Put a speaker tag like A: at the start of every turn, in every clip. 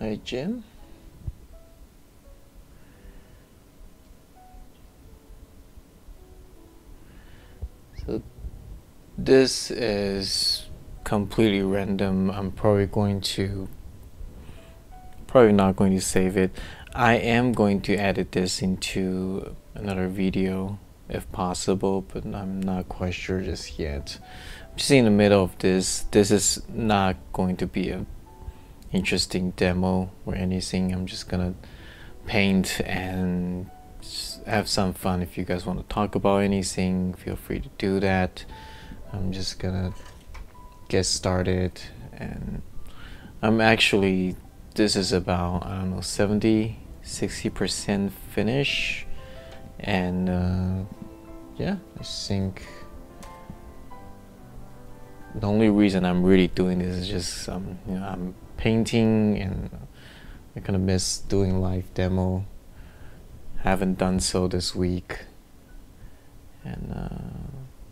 A: Hi, Jim. So this is completely random. I'm probably not going to save it. I am going to edit this into another video if possible, but I'm not quite sure just yet. I'm just in the middle of this. This is not going to be a interesting demo or anything. I'm just gonna paint and have some fun. If you guys want to talk about anything, feel free to do that. I'm just gonna get started, and this is about, I don't know, 60% finish, and yeah, I think the only reason I'm really doing this is just I'm painting, and I kind of miss doing live demo. Haven't done so this week, and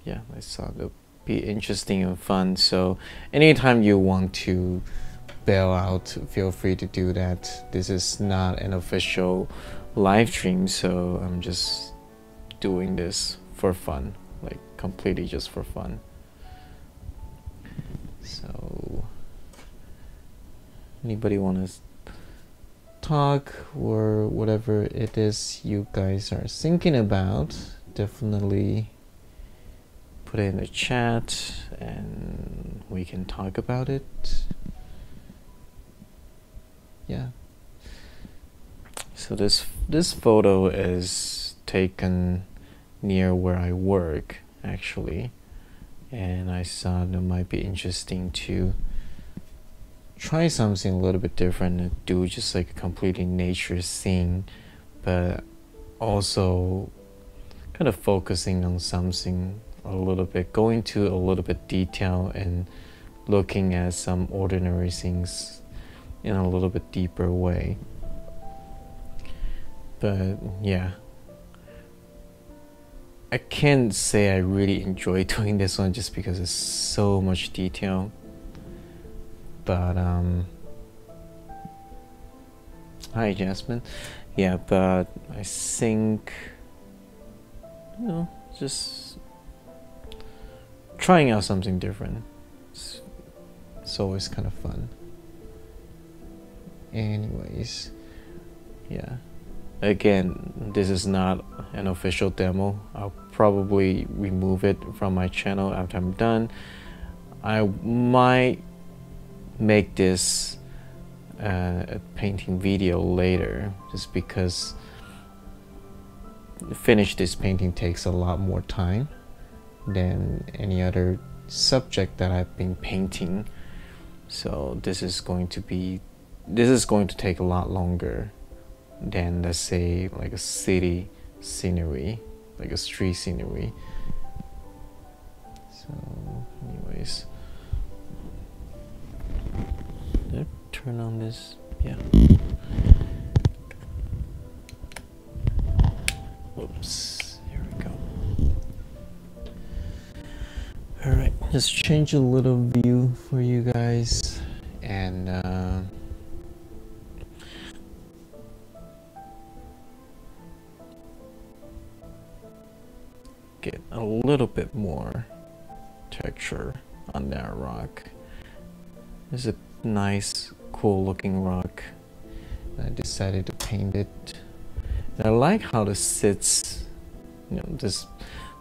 A: yeah, I thought it would be interesting and fun. So anytime you want to bail out, feel free to do that. This is not an official live stream, so I'm just doing this for fun, like completely just for fun. So anybody want to talk or whatever it is you guys are thinking about, definitely put it in the chat and we can talk about it. Yeah. So this photo is taken near where I work actually, and I thought it might be interesting to try something a little bit different and do just like a completely nature scene, but also kind of focusing on something a little bit, going to a little bit detail and looking at some ordinary things in a little bit deeper way. But yeah, I can't say I really enjoy doing this one just because it's so much detail. But hi Jasmine. Yeah, but I think, you know, just trying out something different. It's always kind of fun. Anyways, yeah. Again, this is not an official demo. I'll probably remove it from my channel after I'm done. I might make this a painting video later, just because finish this painting takes a lot more time than any other subject that I've been painting. So this is going to take a lot longer than, let's say, like a city scenery, like a street scenery. So anyways, did I turn on this? Yeah. Oops, here we go. Alright, let's change a little view for you guys, and get a little bit more texture on that rock. It's a nice, cool looking rock. I decided to paint it. And I like how this sits, you know, this,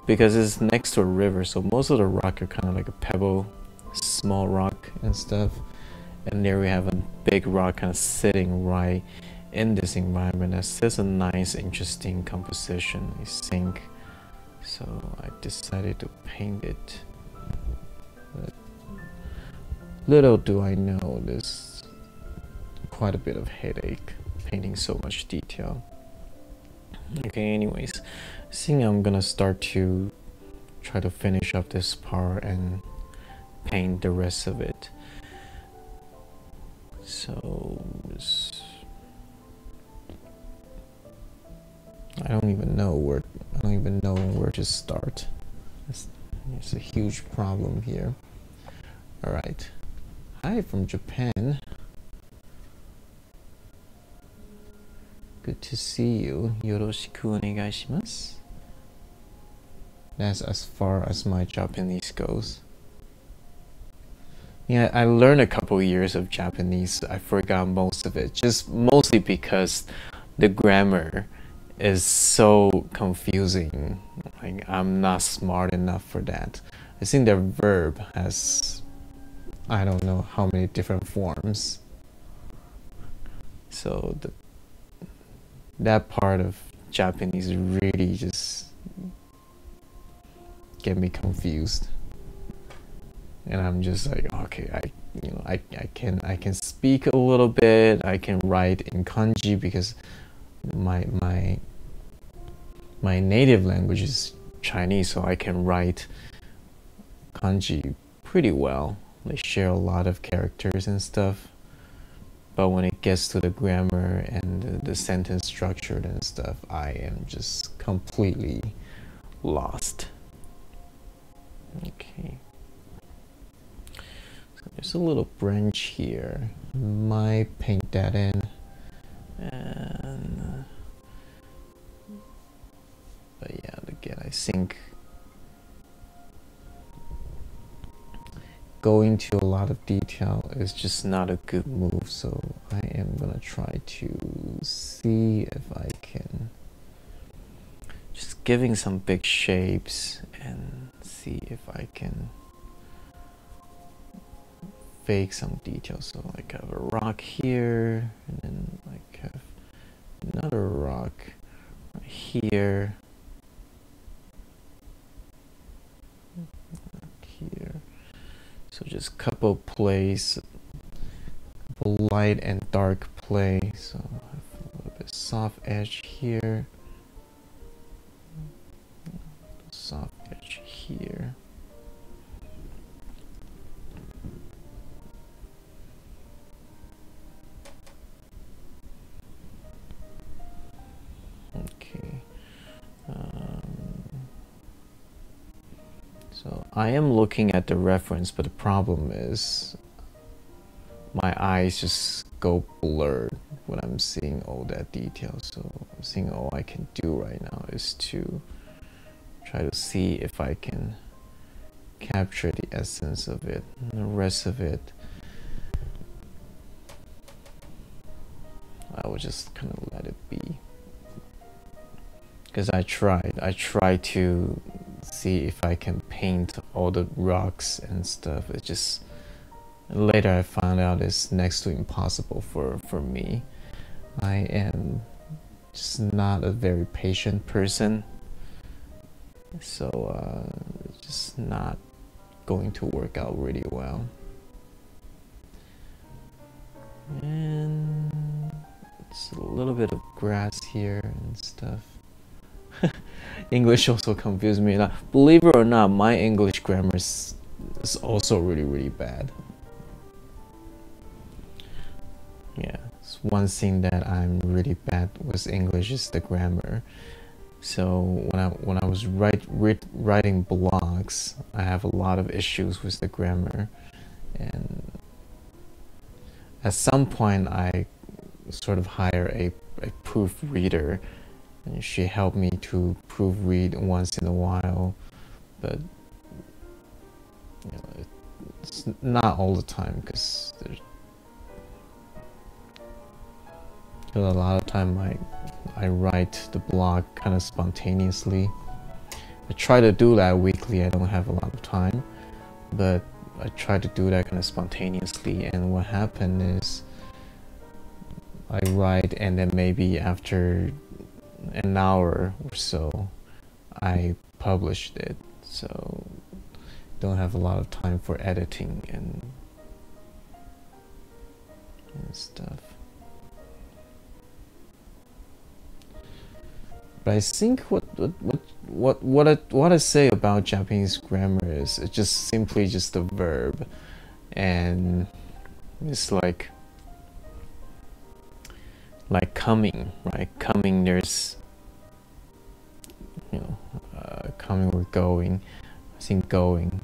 A: because it's next to a river, so most of the rock are kind of like a pebble, small rock and stuff. And there we have a big rock kind of sitting right in this environment. That's a nice, interesting composition, I think. So I decided to paint it. But little do I know, there's quite a bit of headache painting so much detail. Okay, anyways, I think I'm gonna start to try to finish up this part and paint the rest of it. So I don't even know where to start. It's a huge problem here. All right. Hi from Japan. Good to see you. Yoroshiku onegaishimasu. That's as far as my Japanese goes. Yeah, I learned a couple years of Japanese. I forgot most of it, just mostly because the grammar is so confusing. Like, I'm not smart enough for that. I think the verb has, I don't know how many different forms. So that part of Japanese really just get me confused. And I'm just like, okay, I can speak a little bit. I can write in kanji because my native language is Chinese, so I can write kanji pretty well. They share a lot of characters and stuff. But when it gets to the grammar and the sentence structure and stuff, I am just completely lost. Okay. So there's a little branch here. Might paint that in. And but yeah, again, I think going to a lot of detail is just not a good move, so I am gonna try to see if I can just giving some big shapes and see if I can fake some details. So like I have a rock here, and then like have another rock right here, here. So just couple plays, couple light and dark play. So I have a little bit soft edge here, soft edge here. Okay. So I am looking at the reference, but the problem is my eyes just go blurred when I'm seeing all that detail. So I'm seeing all I can do right now is to try to see if I can capture the essence of it, and the rest of it I will just kind of let it be. Because I tried to see if I can paint all the rocks and stuff. It just, later I found out it's next to impossible for me. I am just not a very patient person, so it's just not going to work out really well. And it's a little bit of grass here and stuff. English also confused me. Now, believe it or not, my English grammar is also really bad. Yeah, it's one thing that I'm really bad with English is the grammar. So when I was writing blogs, I have a lot of issues with the grammar, and at some point I sort of hire a proofreader, and she helped me to proofread once in a while, but you know, it's not all the time, because a lot of time I write the blog kind of spontaneously. I try to do that weekly. I don't have a lot of time, but I try to do that kind of spontaneously, and what happened is I write, and then maybe after an hour or so I published it, so don't have a lot of time for editing and stuff. But I think what I say about Japanese grammar is it's just simply just a verb, and it's like coming, right? Coming, there's, you know, coming or going. I think going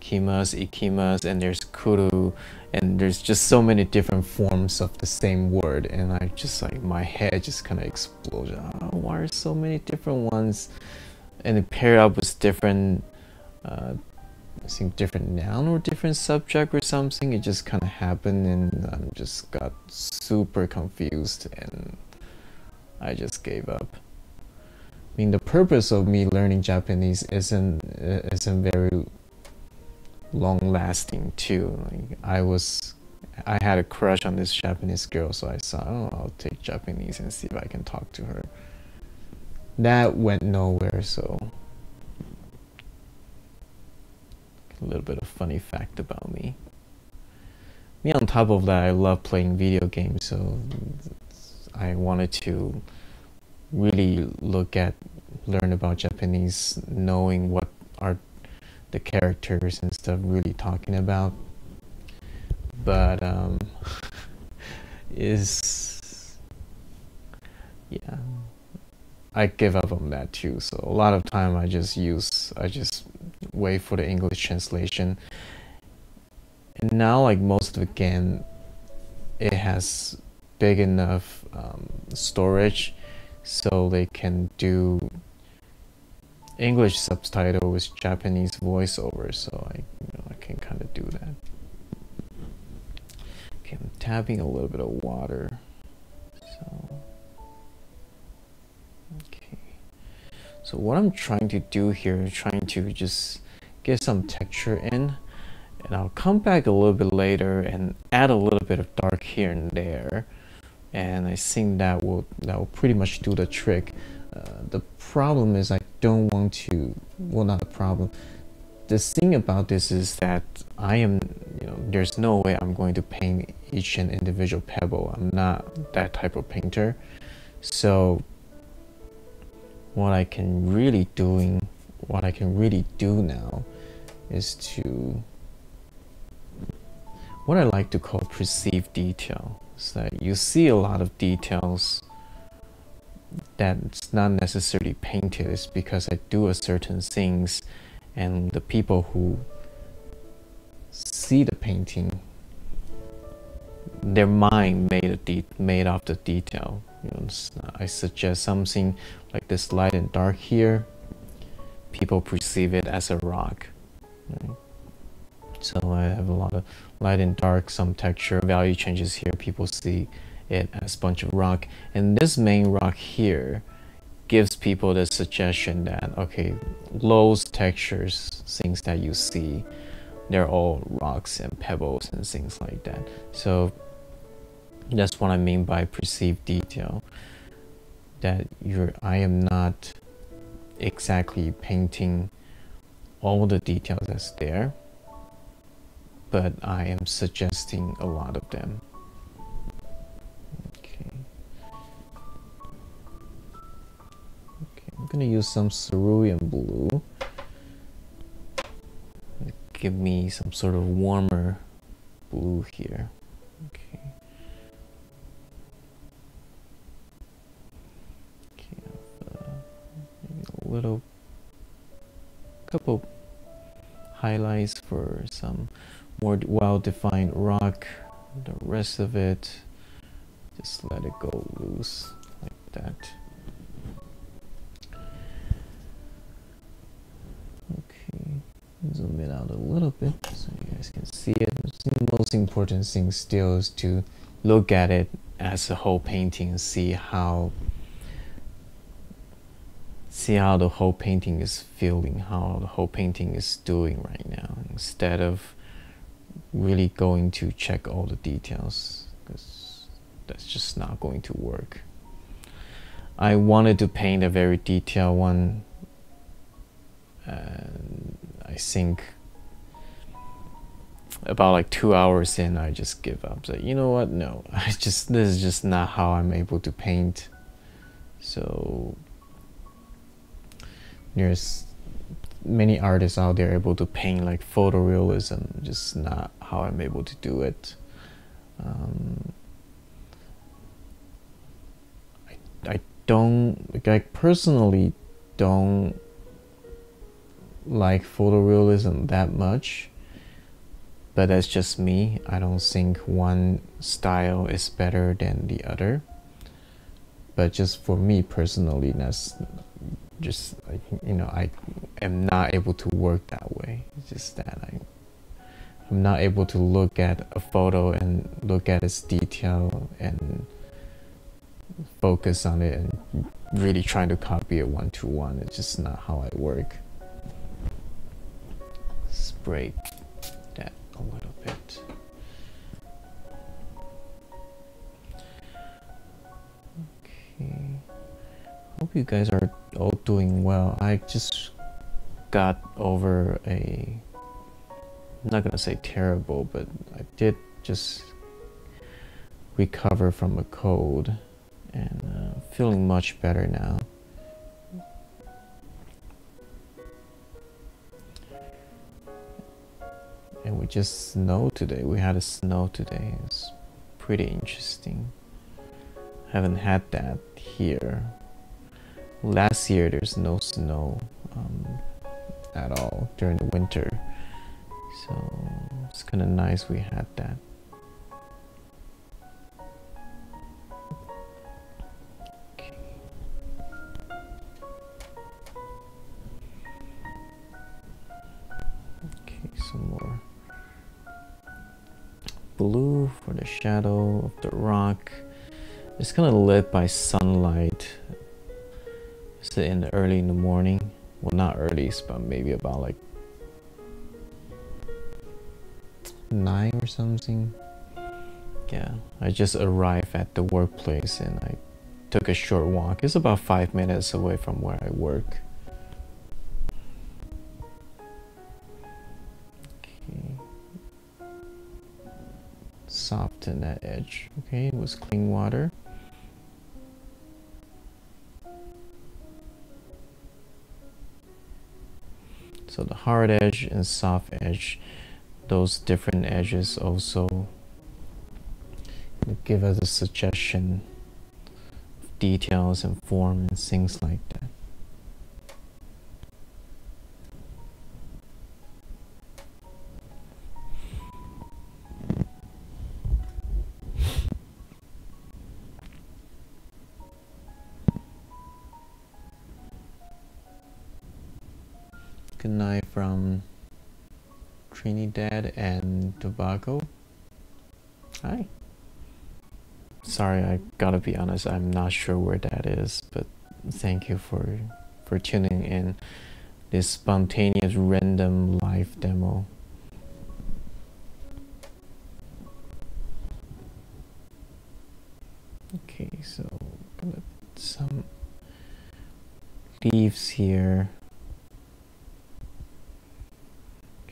A: kimas, ikimas, and there's kuru, and there's just so many different forms of the same word, and I just like my head just kind of exploded. Oh, why are so many different ones, and it paired up with different I think different noun or different subject or something. It just kind of happened, and I just got super confused, and I just gave up. I mean, the purpose of me learning Japanese isn't very long lasting too. Like, I had a crush on this Japanese girl, so I thought, oh, I'll take Japanese and see if I can talk to her. That went nowhere, so a little bit of funny fact about me. Me on top of that, I love playing video games, so I wanted to really learn about Japanese, knowing what are the characters and stuff really talking about. But yeah, I give up on that too. So a lot of time I just wait for the English translation. And now, like most of the game, it has big enough storage, so they can do English subtitle with Japanese voiceover. So I can kind of do that. Okay, I'm tapping a little bit of water. So okay. So what I'm trying to do here is trying to just get some texture in, and I'll come back a little bit later and add a little bit of dark here and there, and I think that will pretty much do the trick. The problem is I don't want to, well, not the problem. The thing about this is that there's no way I'm going to paint each and individual pebble. I'm not that type of painter. So what I can really do now is to what I like to call perceived detail. So that you see a lot of details that's not necessarily painted. It's because I do a certain things, and the people who see the painting, their mind made of the detail. I suggest something like this light and dark here. People perceive it as a rock. Right? So I have a lot of light and dark, some texture, value changes here. People see it as a bunch of rock, and this main rock here gives people the suggestion that, okay, those textures, things that you see, they're all rocks and pebbles and things like that. So that's what I mean by perceived detail, that I am not exactly painting all the details that's there, but I am suggesting a lot of them. Okay, I'm gonna use some cerulean blue. Give me some sort of warmer blue here. Okay. Maybe a couple highlights for some more well-defined rock. The rest of it, just let it go loose like that. Okay, zoom it out a little bit so you guys can see it. The most important thing still is to look at it as a whole painting and see how the whole painting is feeling, how the whole painting is doing right now, instead of really going to check all the details, because that's just not going to work. I wanted to paint a very detailed one, and I think about like 2 hours in, I just give up. So you know what? No, this is just not how I'm able to paint. So there's many artists out there able to paint like photorealism, just not how I'm able to do it. I personally don't like photorealism that much, but that's just me. I don't think one style is better than the other, but just for me personally, that's just, you know, I am not able to work that way. It's just that I'm not able to look at a photo and look at its detail and focus on it and really trying to copy it one to one. It's just not how I work. Let's break that a little bit. Okay. Hope you guys are all doing well. I just got over I'm not gonna say terrible, but I did just recover from a cold and feeling much better now. And we just snowed today. We had a snow today. It's pretty interesting. Haven't had that here. Last year there's no snow at all during the winter, so it's kind of nice we had that. Okay. Okay, some more blue for the shadow of the rock. It's kind of lit by sunlight. It's early in the morning. Well, not early, but maybe about like 9 or something. Yeah, I just arrived at the workplace and I took a short walk. It's about 5 minutes away from where I work. Okay. Soften that edge. Okay, it was clean water. So the hard edge and soft edge, those different edges also give us a suggestion of details and form and things like that. Good night from Trinidad and Tobago. Hi. Sorry, I gotta be honest, I'm not sure where that is, but thank you for tuning in this spontaneous random live demo. Okay, so gonna put some leaves here.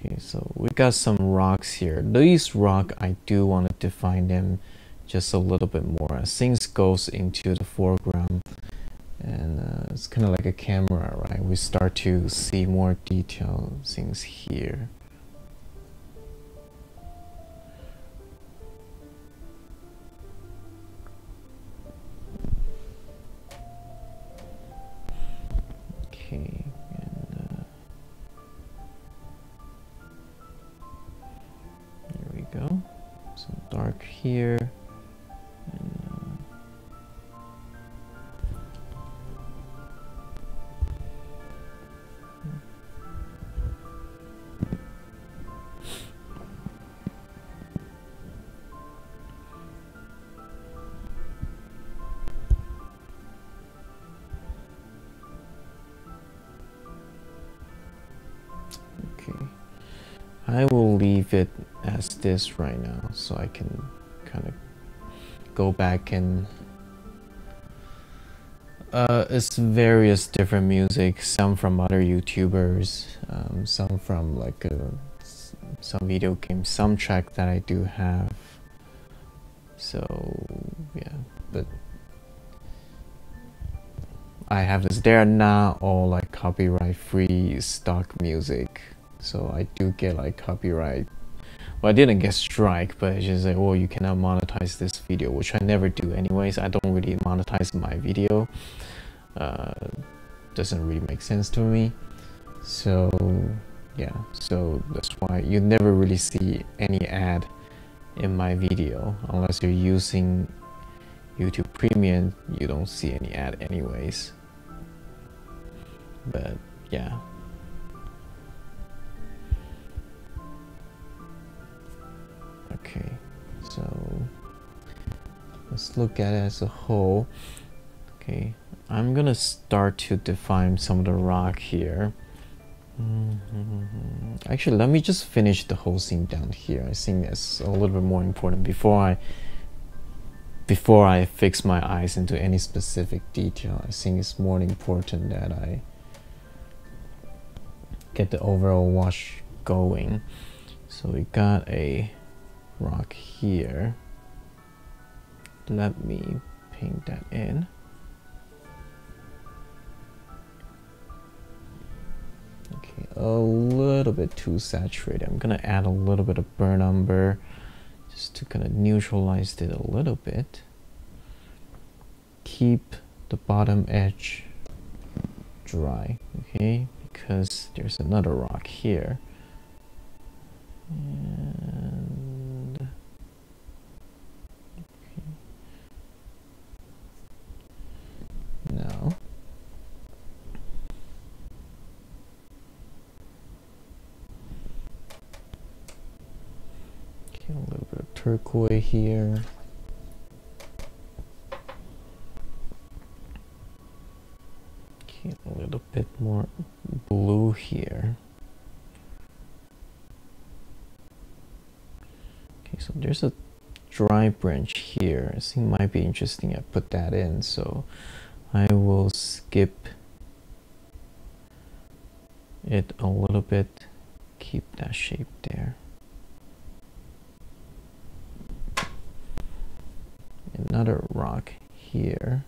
A: Okay, so we got some rocks here. These rocks, I do want to define them just a little bit more as things goes into the foreground, and it's kind of like a camera, right? We start to see more detail things here. Okay. Go some dark here and okay, I will leave it as this right now so I can kind of go back and it's various different music, some from other YouTubers, some from like some video game soundtrack that I do have. So yeah, but I have this. They're not all like copyright free stock music, so I do get like copyright. Well, I didn't get strike, but it's just like, oh, you cannot monetize this video, which I never do anyways. I don't really monetize my video. Doesn't really make sense to me. So Yeah, so that's why you never really see any ad in my video unless you're using YouTube Premium. You don't see any ad anyways. But yeah, okay, so let's look at it as a whole. Okay, I'm gonna start to define some of the rock here. Actually, let me just finish the whole scene down here. I think that's a little bit more important before I fix my eyes into any specific detail. I think it's more important that I get the overall wash going. So we got a rock here. Let me paint that in. Okay, a little bit too saturated. I'm gonna add a little bit of burnt umber just to kind of neutralize it a little bit. Keep the bottom edge dry, okay, because there's another rock here. And okay. Now a little bit of turquoise here. Okay, a little bit more blue here. Okay, so there's a dry branch here. I think it might be interesting. I put that in, so I will skip it a little bit. Keep that shape there. Another rock here.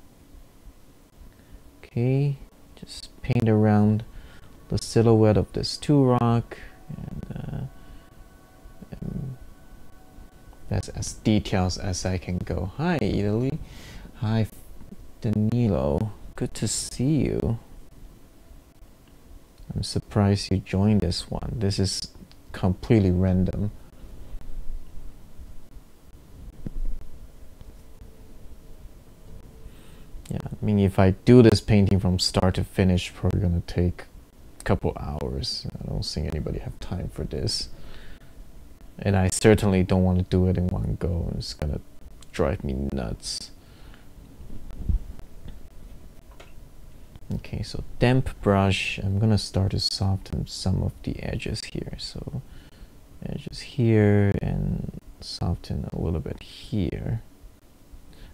A: Okay, just paint around the silhouette of this two rock, and that's as detailed as I can go. Hi Italy. Hi Danilo, good to see you. I'm surprised you joined this one. This is completely random. Yeah, I mean, if I do this painting from start to finish, probably gonna take a couple hours. I don't think anybody have time for this. And I certainly don't want to do it in one go. It's gonna drive me nuts. Okay, so damp brush. I'm gonna start to soften some of the edges here. So edges here and soften a little bit here.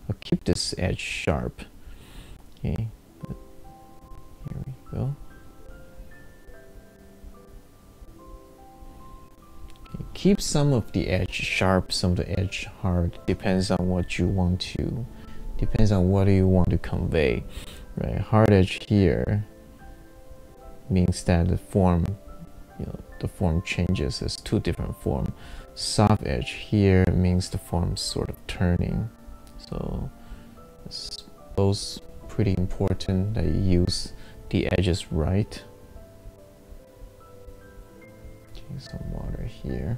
A: I'll keep this edge sharp. Okay, but here we go. Okay, keep some of the edge sharp, some of the edge hard. Depends on what you want to. Depends on what you want to convey. Right, hard edge here means that the form, the form changes. There's two different forms. Soft edge here means the form's sort of turning. So it's both pretty important that you use the edges right. Okay, some water here.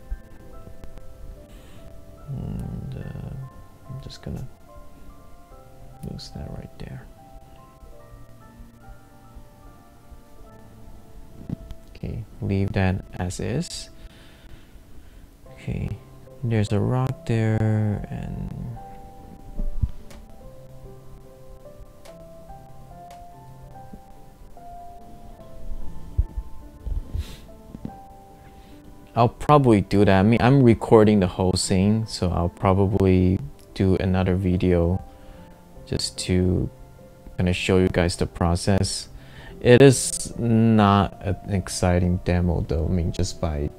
A: And I'm just gonna lose that right there. Okay, leave that as is. Okay, there's a rock there, and I'll probably do that. I mean, I'm recording the whole scene, so I'll probably do another video just to kind of show you guys the process. It is not an exciting demo though. I mean, just by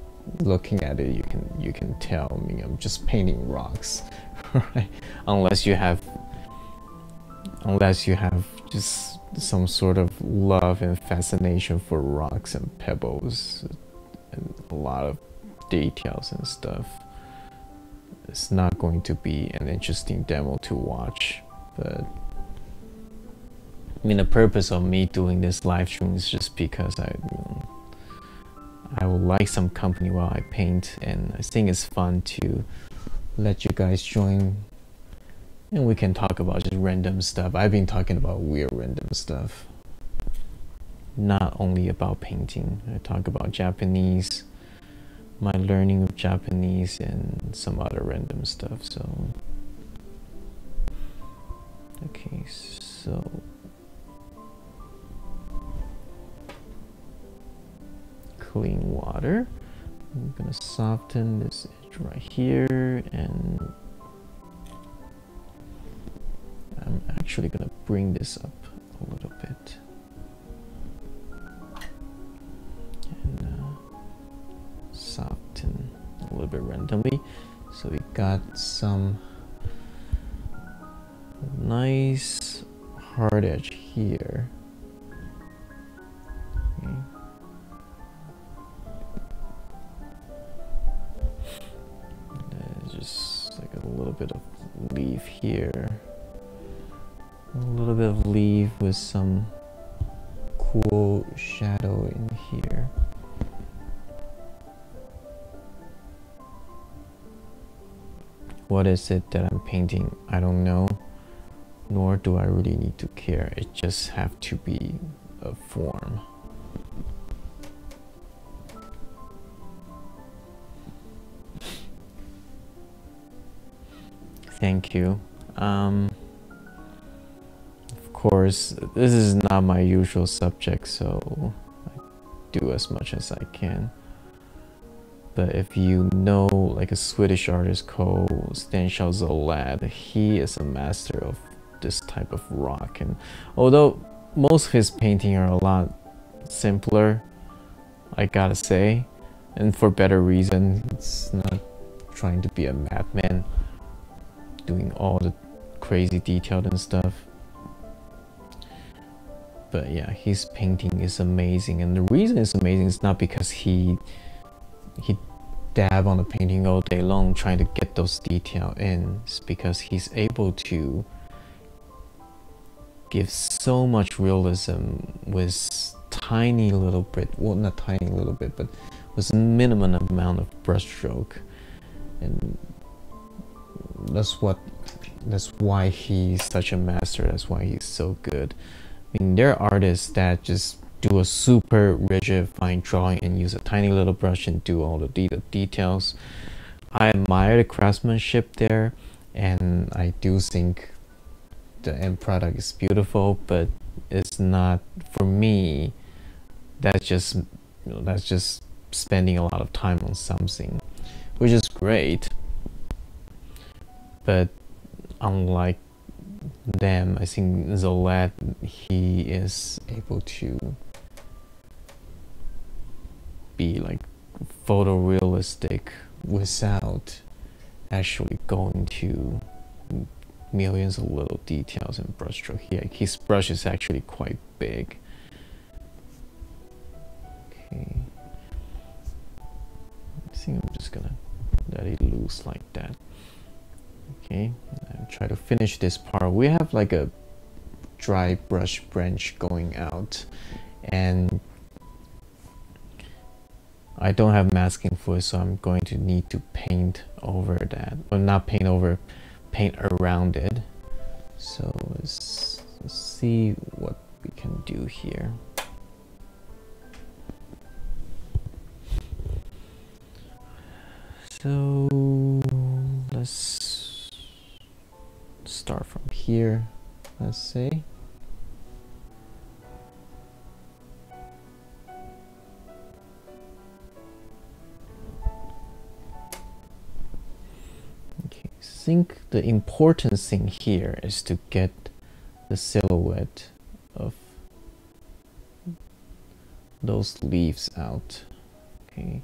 A: looking at it, you can tell. I mean, I'm just painting rocks, right? Unless you have just some sort of love and fascination for rocks and pebbles and a lot of details and stuff, it's not going to be an interesting demo to watch. But I mean, the purpose of me doing this live stream is just because I would like some company while I paint, and I think it's fun to let you guys join and we can talk about just random stuff. I've been talking about weird random stuff, not only about painting. I talk about Japanese, my learning of Japanese, and some other random stuff. So okay, so clean water. I'm gonna soften this edge right here, and I'm actually gonna bring this up a little bit and soften a little bit randomly. So we got some nice hard edge here. Okay. Just like a little bit of leaf here, a little bit of leaf with some cool shadow in here. What is it that I'm painting? I don't know, nor do I really need to care. It just have to be a form. Thank you. Of course, this is not my usual subject, so I do as much as I can. But if you know like a Swedish artist called Stanshall Zolad, he is a master of this type of rock. And although most of his painting are a lot simpler, I gotta say, and for better reason, it's not trying to be a madman doing all the crazy detail and stuff. But yeah, his painting is amazing, and the reason it's amazing is not because he dab on the painting all day long trying to get those details in. It's because he's able to give so much realism with tiny little bit, well, not tiny little bit, but with minimum amount of brushstroke. And that's why he's such a master. That's why he's so good. I mean, there are artists that just do a super rigid fine drawing and use a tiny little brush and do all the details. I admire the craftsmanship there, and I do think the end product is beautiful, but it's not, for me, that's just, you know, that's just spending a lot of time on something, which is great. But unlike them, I think Zolad, he is able to be like photorealistic without actually going to millions of little details in brushstroke. His brush is actually quite big. Okay, I think I'm just gonna let it loose like that. Okay, I'll try to finish this part. We have like a dry brush branch going out, and I don't have masking fluid, so I'm going to need to paint over that. Well, not paint over, paint around it. So let's see what we can do here. So let's start from here, let's say. Okay, I think the important thing here is to get the silhouette of those leaves out. Okay,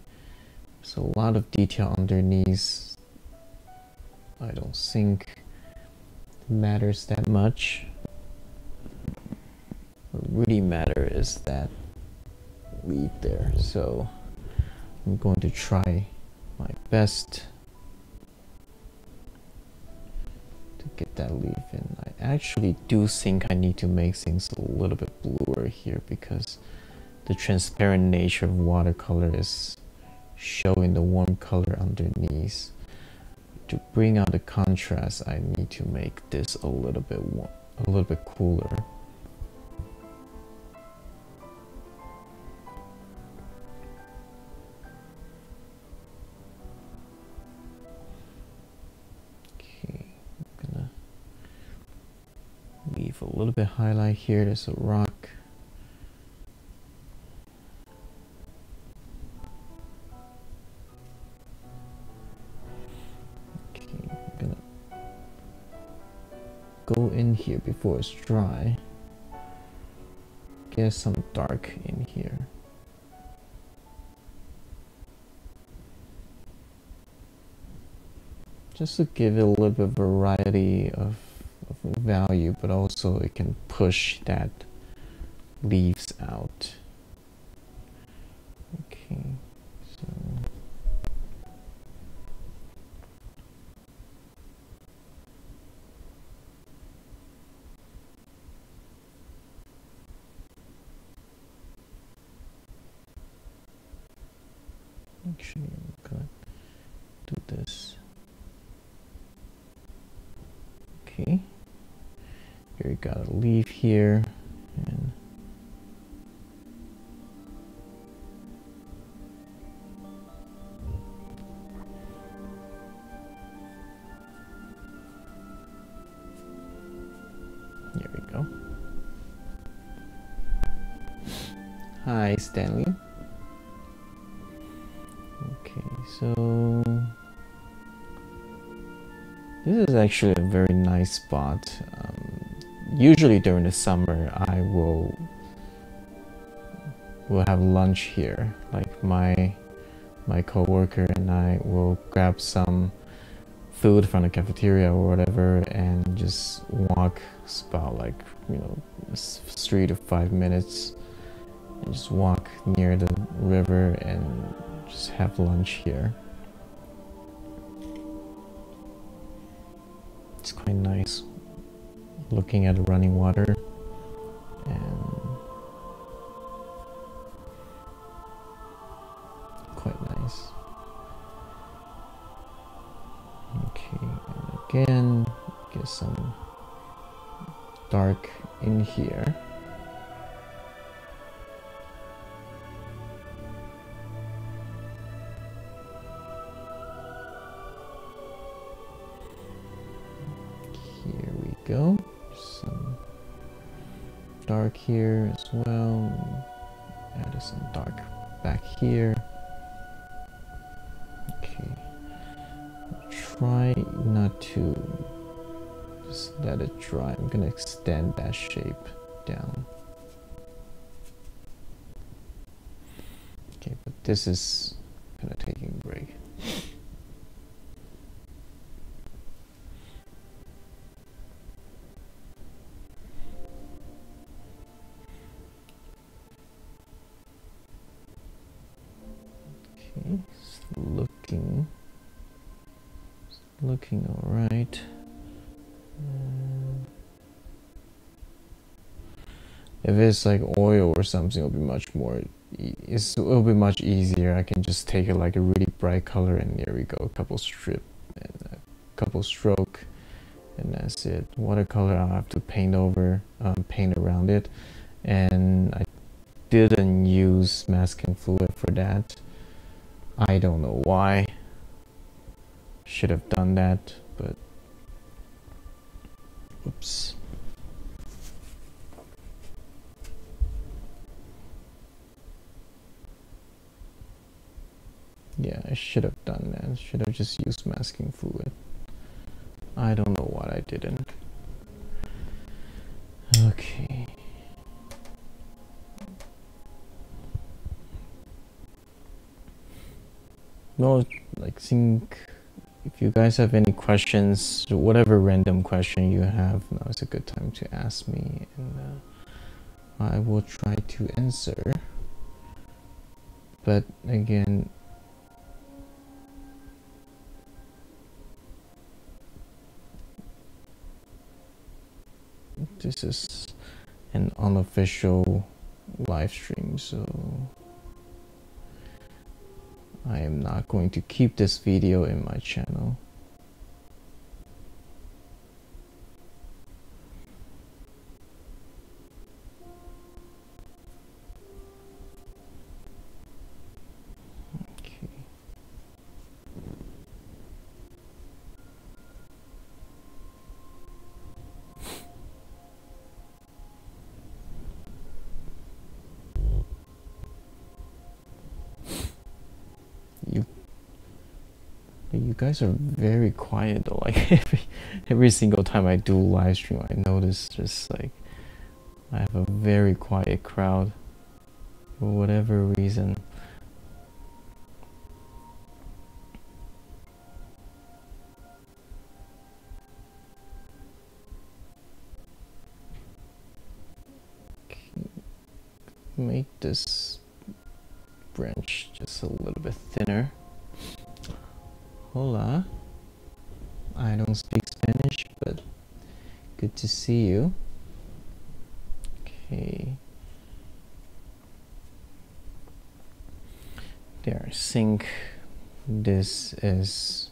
A: so a lot of detail underneath. I don't think matters that much. What really matters is that leaf there. So I'm going to try my best to get that leaf in. I actually do think I need to make things a little bit bluer here, because the transparent nature of watercolor is showing the warm color underneath. To bring out the contrast, I need to make this a little bit cooler. Okay, I'm gonna leave a little bit highlight here. There's a rock. Go in here before it's dry. Get some dark in here. Just to give it a little bit of variety of value, but also it can push that leaves out. Okay, so actually, I'm gonna do this. Okay, here we got a leaf here, and here we go. Hi, Stanley. Okay, so this is actually a very nice spot. Usually during the summer, I will have lunch here. Like my coworker and I will grab some food from the cafeteria or whatever, and just walk about, like, 3 to 5 minutes, and just walk near the river and just have lunch here. It's quite nice looking at the running water, and quite nice. Okay, and again, get some dark in here. Here we go. Some dark here as well. Add some dark back here. Okay. Try not to just let it dry. I'm gonna extend that shape down. Okay, but this is kind of taking a break. Okay, it's looking all right. If it's like oil or something, it'll be much more. It'll be much easier. I can just take it like a really bright color, and there we go. A couple strip and a couple stroke, and that's it. Watercolor, I'll have to paint around it, and I didn't use masking fluid for that. I don't know why. Should have done that, but oops. Yeah, I should have done that. Should have just used masking fluid. I don't know why I didn't. Okay. No, like, think if you guys have any questions, whatever random question you have, now is a good time to ask me, and I will try to answer. But again, this is an unofficial live stream, so I am not going to keep this video in my channel. Okay. You guys are very quiet though. Like every single time I do live stream, I notice just like I have a very quiet crowd for whatever reason. Make this branch just a little bit thinner. Hola. I don't speak Spanish, but good to see you. Okay. There, I think this is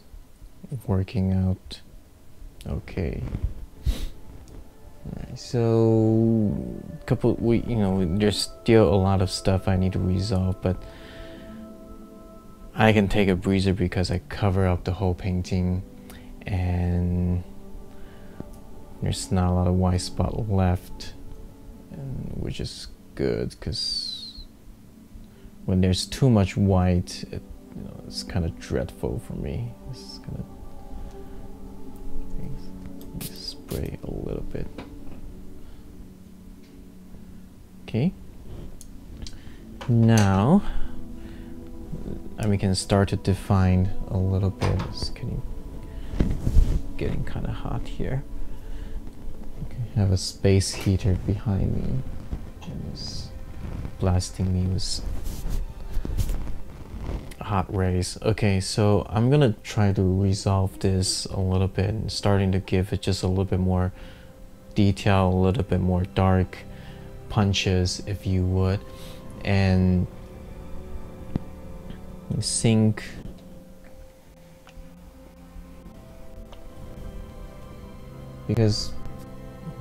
A: working out okay. Alright, so there's still a lot of stuff I need to resolve, but I can take a breather because I cover up the whole painting and there's not a lot of white spot left, which is good because when there's too much white, it's kind of dreadful for me. It's gonna spray a little bit. Okay. Now, we can start to define a little bit. It's getting kind of hot here. Okay, I have a space heater behind me and it's blasting me with hot rays. Okay, so I'm gonna try to resolve this a little bit and starting to give it just a little bit more detail, a little bit more dark punches, if you would, and sync because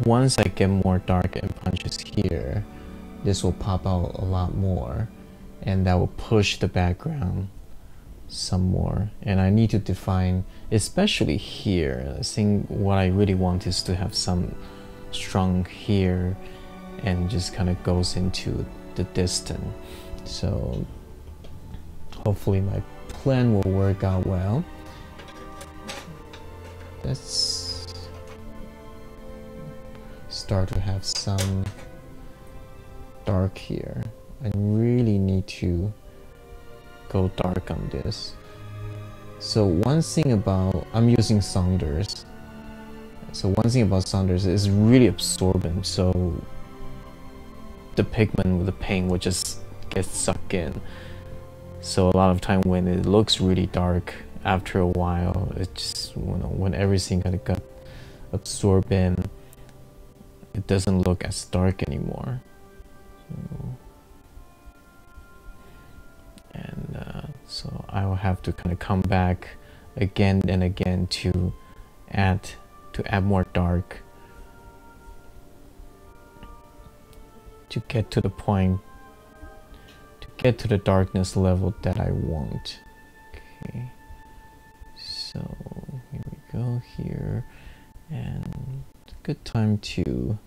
A: once I get more dark and punches here, this will pop out a lot more and that will push the background some more. And I need to define, especially here, I think what I really want is to have some strong here and just kind of goes into the distance. So hopefully my plan will work out well. Let's start to have some dark here. I really need to go dark on this. So one thing about, I'm using Saunders. So one thing about Saunders is really absorbent. So the pigment with the paint will just get sucked in. So a lot of time when it looks really dark, after a while, it just, when everything kind of got absorbed in, it doesn't look as dark anymore. So I will have to kind of come back again and again to add more dark to get to the point, to get to the darkness level that I want. Okay, so here we go here, and it's a good time to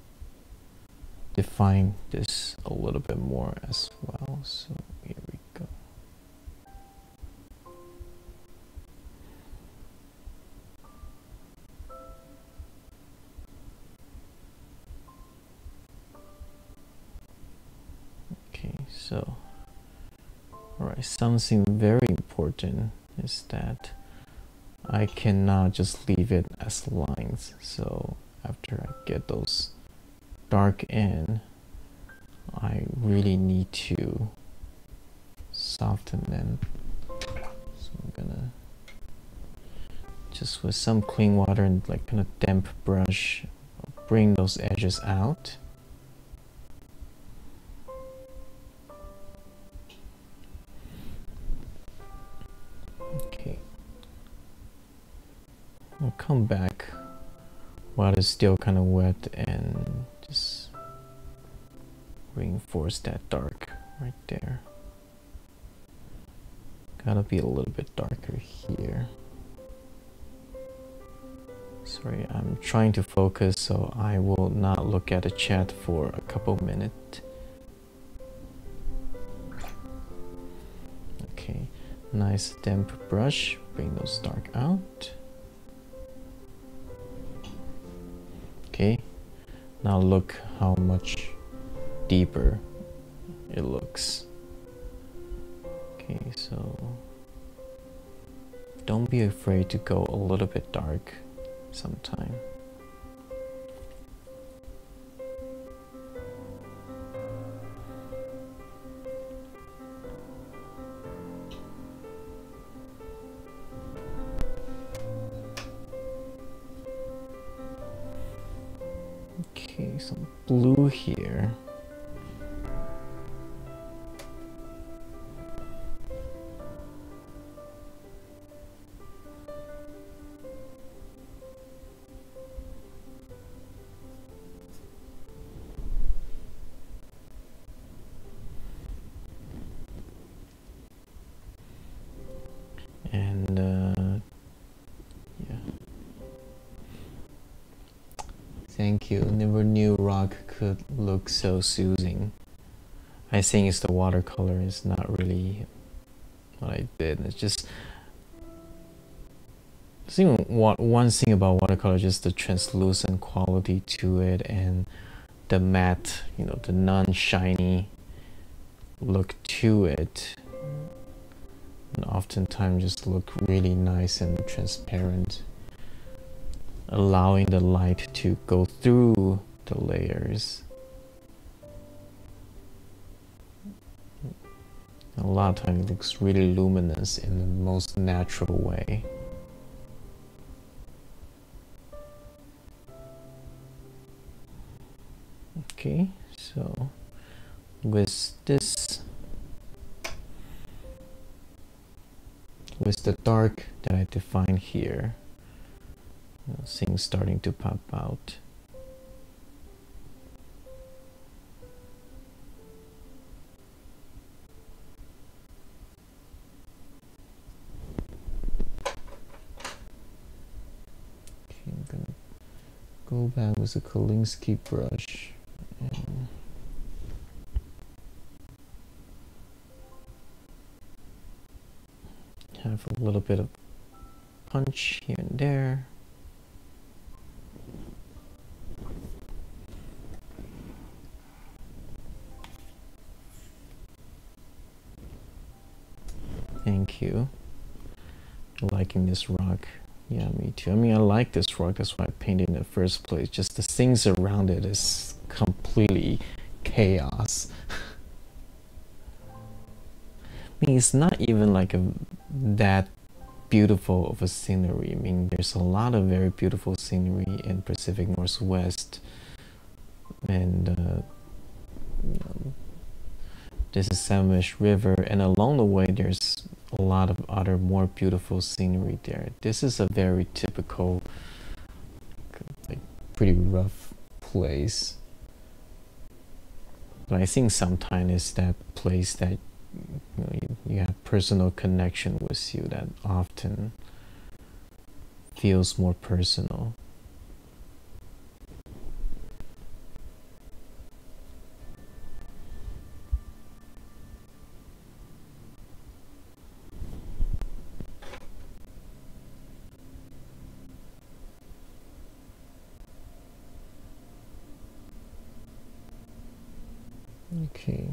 A: define this a little bit more as well. So here we go. Okay, so alright, something very important is that I cannot just leave it as lines. So after I get those dark in, I really need to soften them. So I'm gonna just with some clean water and like kind of damp brush, bring those edges out. I'll come back while it's still kind of wet and just reinforce that dark right there. Gotta be a little bit darker here. Sorry, I'm trying to focus, so I will not look at the chat for a couple minutes. Okay, nice damp brush, bring those dark out. Okay, now look how much deeper it looks. Okay, so don't be afraid to go a little bit dark sometime. Okay, some blue here. Thank you. Never knew rock could look so soothing. I think it's the watercolor. It's not really what I did. It's just, I think one thing about watercolor, just the translucent quality to it and the matte, you know, the non-shiny look to it. And oftentimes just look really nice and transparent, allowing the light to go through the layers. A lot of times it looks really luminous in the most natural way. Okay, so with this, with the dark that I define here, things starting to pop out. Okay, I'm gonna go back with a Kolinsky brush and have a little bit of punch here and there. Thank you. Liking this rock. Yeah, me too. I mean, I like this rock. That's why I painted in the first place. Just the things around it is completely chaos. I mean, it's not even like that beautiful of a scenery. I mean, there's a lot of very beautiful scenery in Pacific Northwest. And you know, this is Samish River, and along the way there's a lot of other more beautiful scenery there. This is a very typical, like, pretty rough place. But I think sometimes it's that place that, you know, you have personal connection with you that often feels more personal. Okay,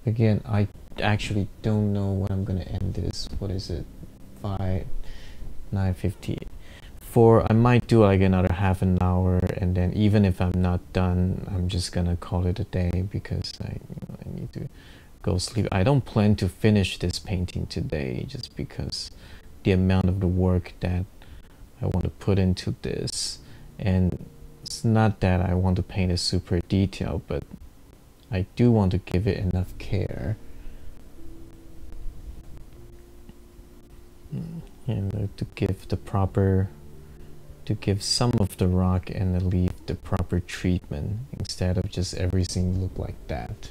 A: again, I actually don't know when I'm gonna end this. What is it? 9:54. I might do like another half an hour, and then even if I'm not done, I'm just gonna call it a day because I need to go sleep. I don't plan to finish this painting today just because the amount of the work that I want to put into this, and it's not that I want to paint it super detailed, but I do want to give it enough care and to give the proper to give some of the rock and the leaf the proper treatment instead of just everything look like that.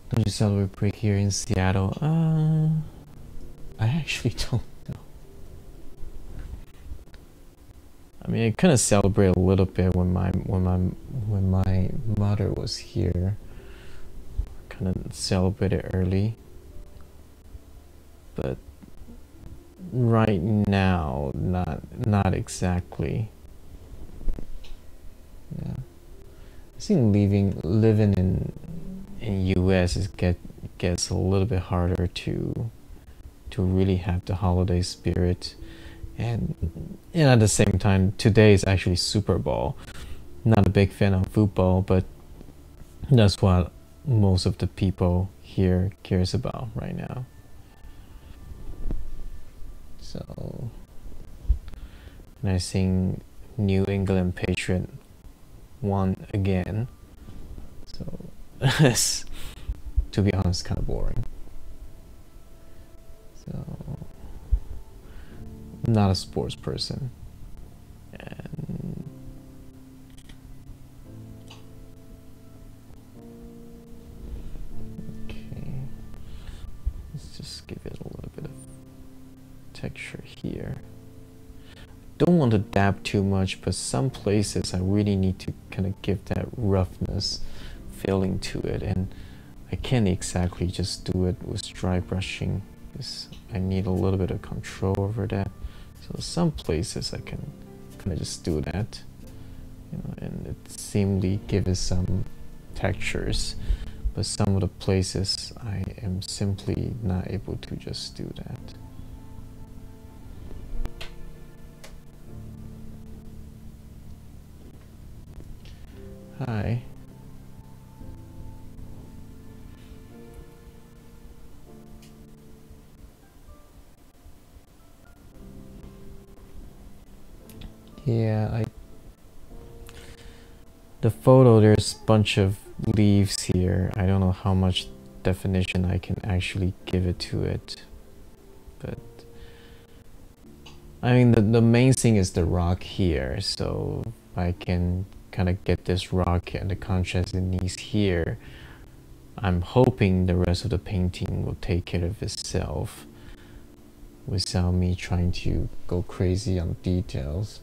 A: Don't you celebrate break here in Seattle? I actually don't know. I mean, I kind of celebrate a little bit when my mother was here. Kind of celebrated early, but right now, not exactly. Yeah, I think living in US gets a little bit harder to really have the holiday spirit, and at the same time, today is actually Super Bowl. Not a big fan of football, but that's what most of the people here cares about right now. So, and I think New England Patriot won again. So, it's, to be honest, kind of boring. So, I'm not a sports person. And okay, let's just give it a little bit of texture here. Don't want to dab too much, but some places I really need to kind of give that roughness feeling to it, and I can't exactly just do it with dry brushing because I need a little bit of control over that. So some places I can kind of just do that, you know, and it seemingly give it some textures, but some of the places I am simply not able to just do that. Hi. Yeah, the photo, there's a bunch of leaves here. I don't know how much definition I can actually give it to it, but I mean the main thing is the rock here, so I can kind of get this rock and the contrast it needs here. I'm hoping the rest of the painting will take care of itself without me trying to go crazy on details,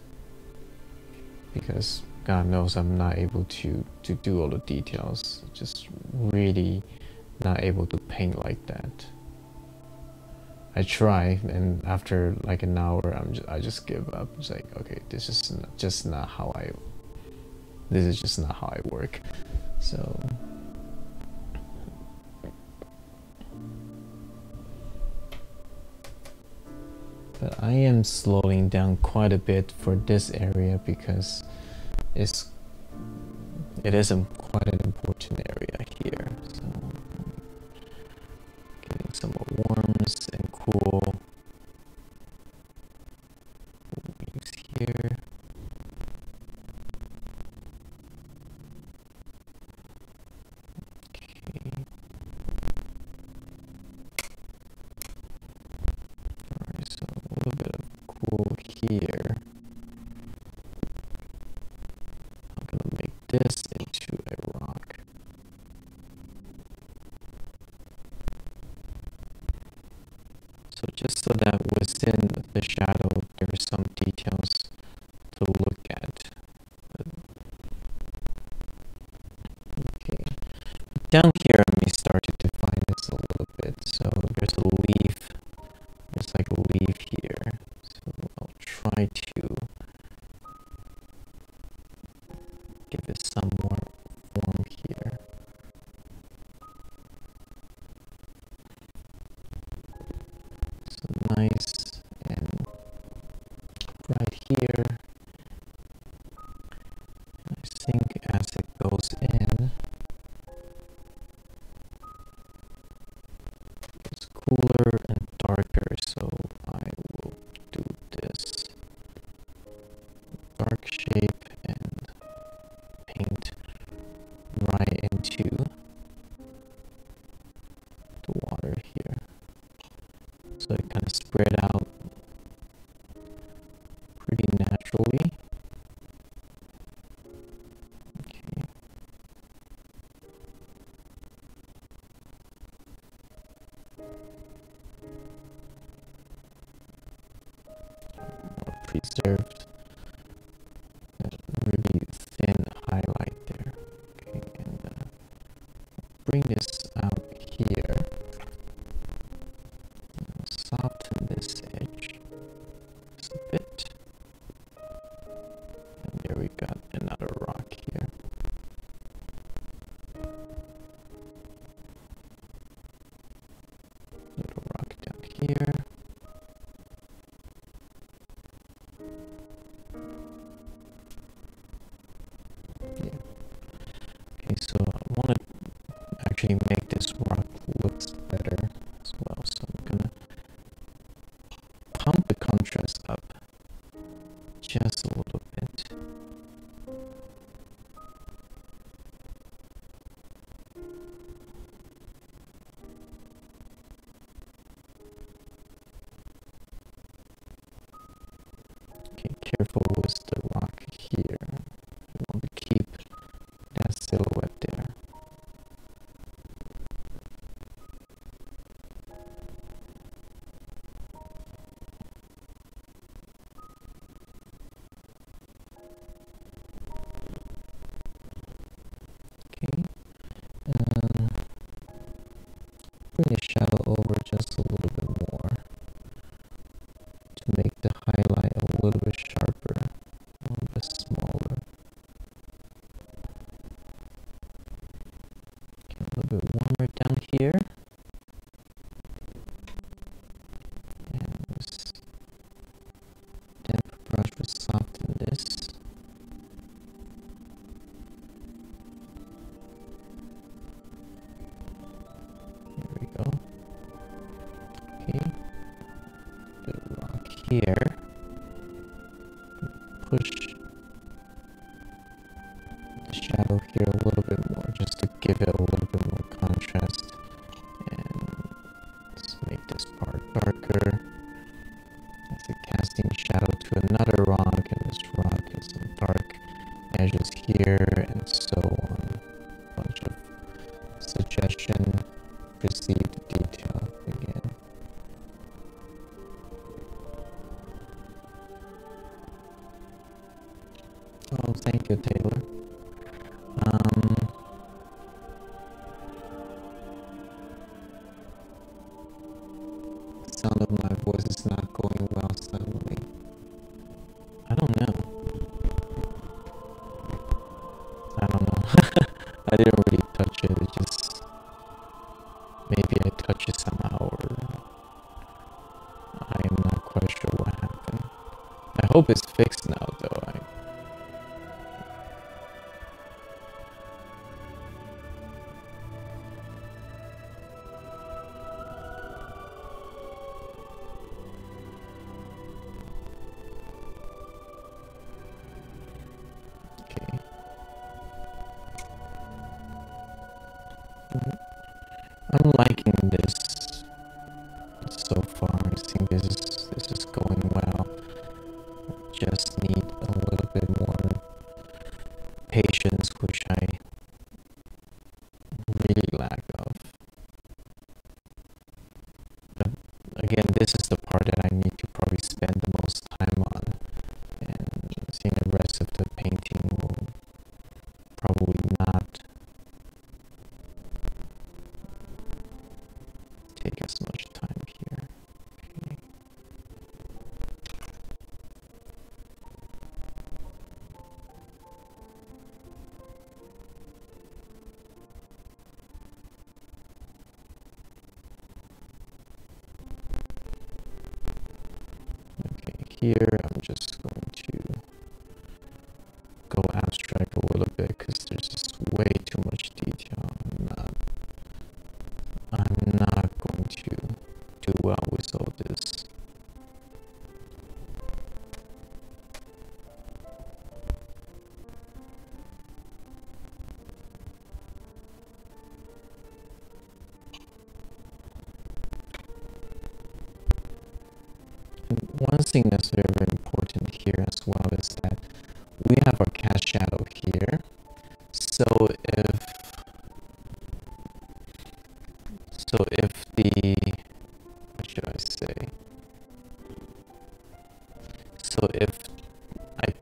A: because God knows I'm not able to do all the details. Just really not able to paint like that. I try, and after like an hour, I just give up. It's like, okay, this is just not how I work. So but I am slowing down quite a bit for this area because it is quite an important area here. So getting some warmth and cool leaves here. Okay. Alright, so a little bit of cool here. I'm gonna make this into a rock. So just so that within the shadow there's some details to look at. Okay. Down here I may start to define this a little bit. So there's a leaf. There's like a leaf here. So I'll try to give it some more form here. So nice and right here. I think as it goes in, it's cooler and darker, so I will do this dark shape and paint right into the water here. So it kind of spread out More preserved. Really thin highlight there. Okay, and bring this out here. Soften this edge just a bit. And there we got another rock here. Little rock down here. Yeah. Okay, so I want to actually make this rock looks better as well. So I'm gonna pump the contrast up just a little bit. Okay, careful with the rock here. I want to keep that silhouette there. Okay, bring the shadow over just a little bit more to make the highlight a little bit sharper, a little bit smaller. Okay, a little bit warmer down here. And this damp brush will soften this. There we go. Okay, the rock here. Push the shadow here a little bit more just to give it a little bit more contrast. And let's make this part darker. As it casting shadow to another rock, and this rock has some dark edges here, and so on. Bunch of suggestion, perceived detail again. Oh, thank you, Taylor. The sound of my voice is not going well suddenly. I don't know. I don't know. I didn't really touch it. It just maybe I touched it somehow, or I am not quite sure what happened. I hope it's fixed now, though. Okay. I'm liking this so far. I think this is going well. Just need a little bit more patience, which I really lack of. But again, this is the part that I need to probably spend the most time on, and seeing the rest of the painting will probably not take as much time here. Okay. Okay, here I'm just going to go abstract a little bit because there's just way too much detail. I'm not going to do well with all this. And one thing that's very, very important here as well is that we have our cast shadow here. So if the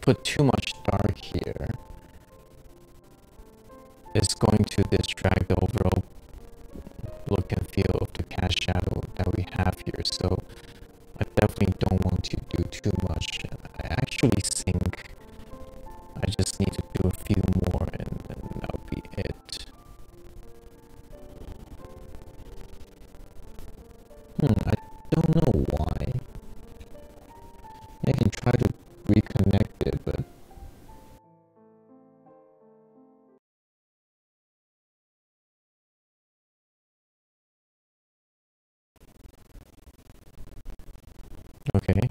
A: put too much dark here, it's going to distract the overall look and feel of the cast shadow that we have here. So I definitely don't want to do too much. I actually think I just need to do a few more and that'll be it. I don't know why. I can try to reconnect it, but okay.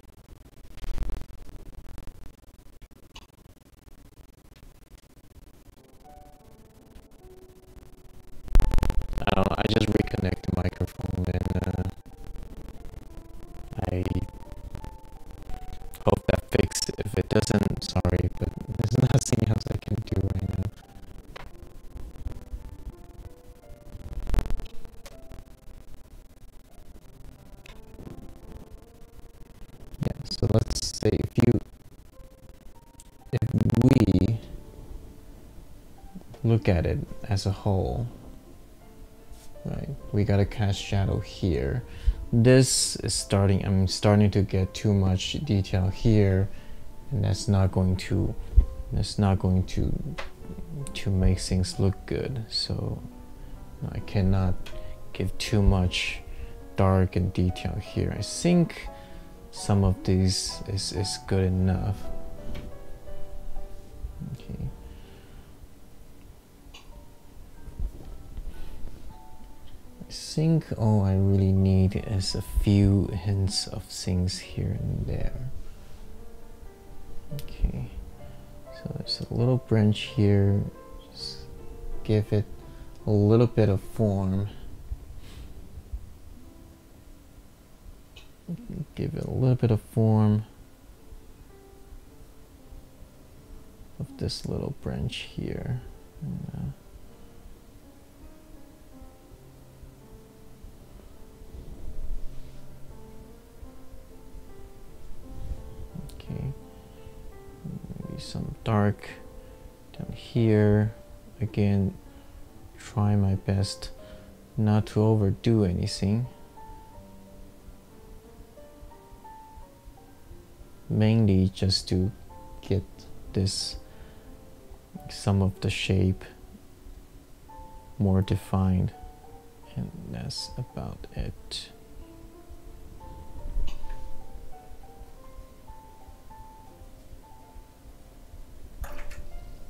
A: I don't know, I just reconnect the microphone and I hope that fixes it. If it doesn't, sorry, but there's nothing else I can do right now. Yeah, so let's say if we look at it as a whole, right, we got a cast shadow here. This is I'm starting to get too much detail here, and that's not going to make things look good. So I cannot give too much dark and detail here. I think some of these is good enough. Okay. I think all I really need is a few hints of things here and there. Okay, so there's a little branch here. Just give it a little bit of form. Give it a little bit of form of this little branch here. Okay, maybe some dark down here. Again, try my best not to overdo anything. Mainly just to get some of the shape more defined, and that's about it.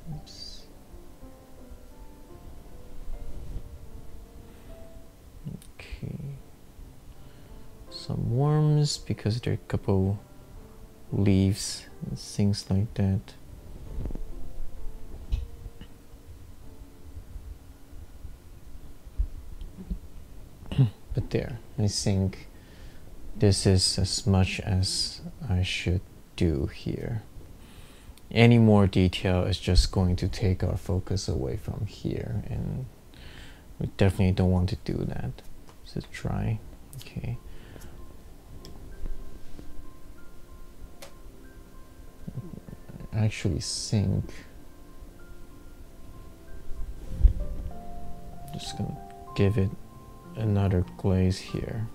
A: Oops. Okay, some worms because there are a couple leaves and things like that. But there, I think this is as much as I should do here. Any more detail is just going to take our focus away from here, and we definitely don't want to do that. So try. Okay. I actually think I'm just gonna give it another glaze here.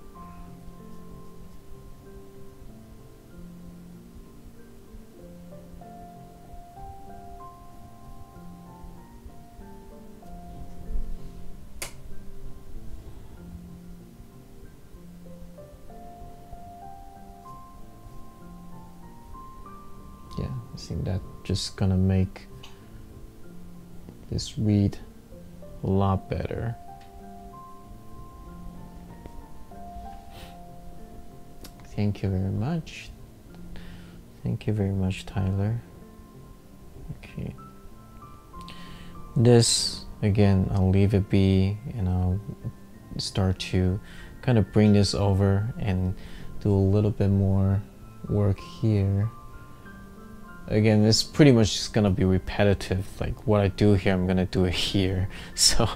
A: Yeah, I think that's just gonna make this read a lot better. Thank you very much. Thank you very much, Tyler. Okay. This, again, I'll leave it be, and I'll start to kind of bring this over and do a little bit more work here. Again, it's pretty much just gonna be repetitive. Like what I do here, I'm gonna do it here. So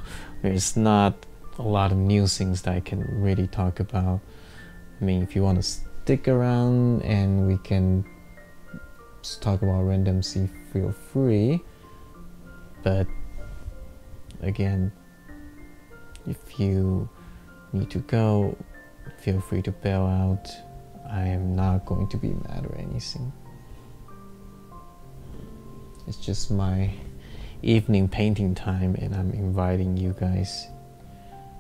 A: there's not a lot of new things that I can really talk about. I mean, if you want to stick around and we can talk about randomcy, feel free. But again, if you need to go, feel free to bail out. I am not going to be mad or anything. It's just my evening painting time, and I'm inviting you guys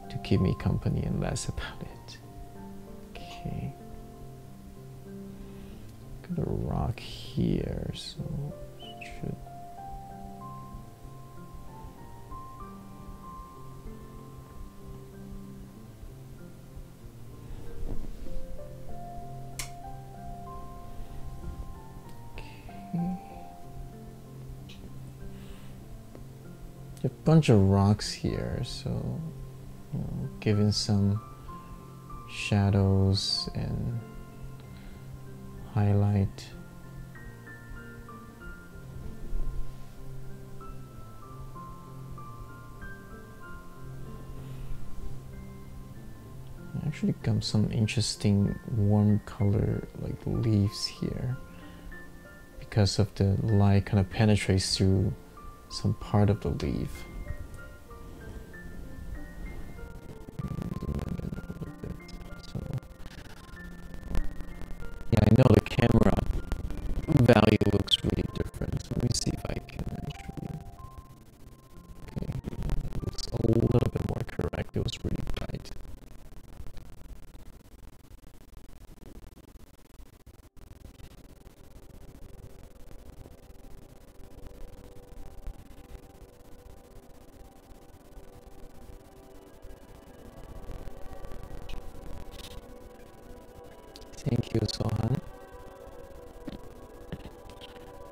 A: to keep me company and less about it. Okay. Got a rock here, so should. Okay. A bunch of rocks here, so giving some shadows and highlight. Actually got some interesting warm color like leaves here because of the light kind of penetrates through some part of the leaf. So, yeah, I know the camera value looks really different. So let me see if I can actually. Okay, it looks a little bit more correct. It was really bright. Thank you, Sohan.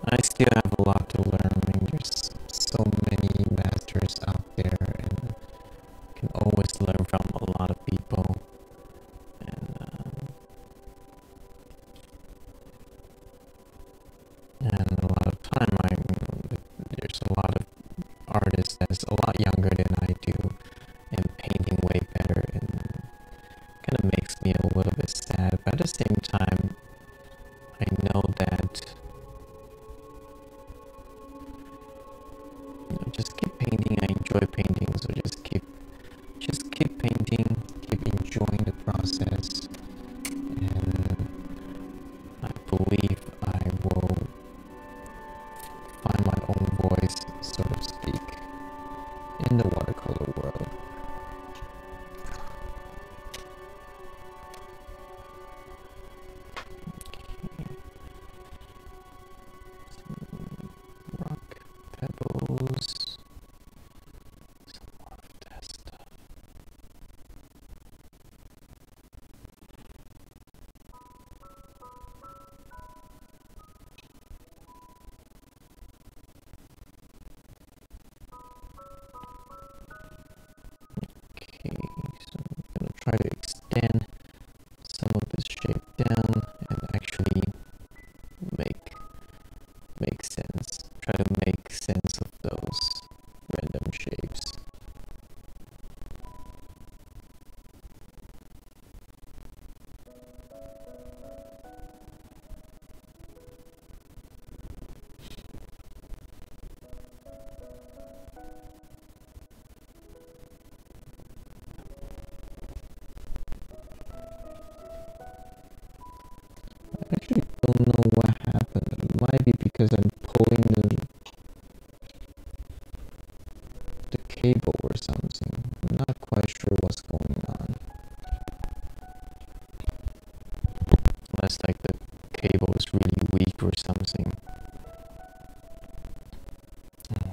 A: I still have a lot to learn. I mean, there's so many masters out there, and can always learn from a lot of people. And a lot of time, there's a lot of artists that's a lot younger than I do, and painting way better, and kind of makes me a little bit sad. But at the same time, I know that just keep painting. I enjoy painting, so just keep painting, keep enjoying the process, and I believe I will find my own voice, so to speak, in the watercolor world. Rock, pebbles, some more of that stuff. Okay, so I'm gonna try to extend some of this shape down and actually make sense. Try to make sense of those random shapes. I actually don't know what happened. It might be because I'm pulling the cable or something. I'm not quite sure what's going on. Unless like the cable is really weak or something.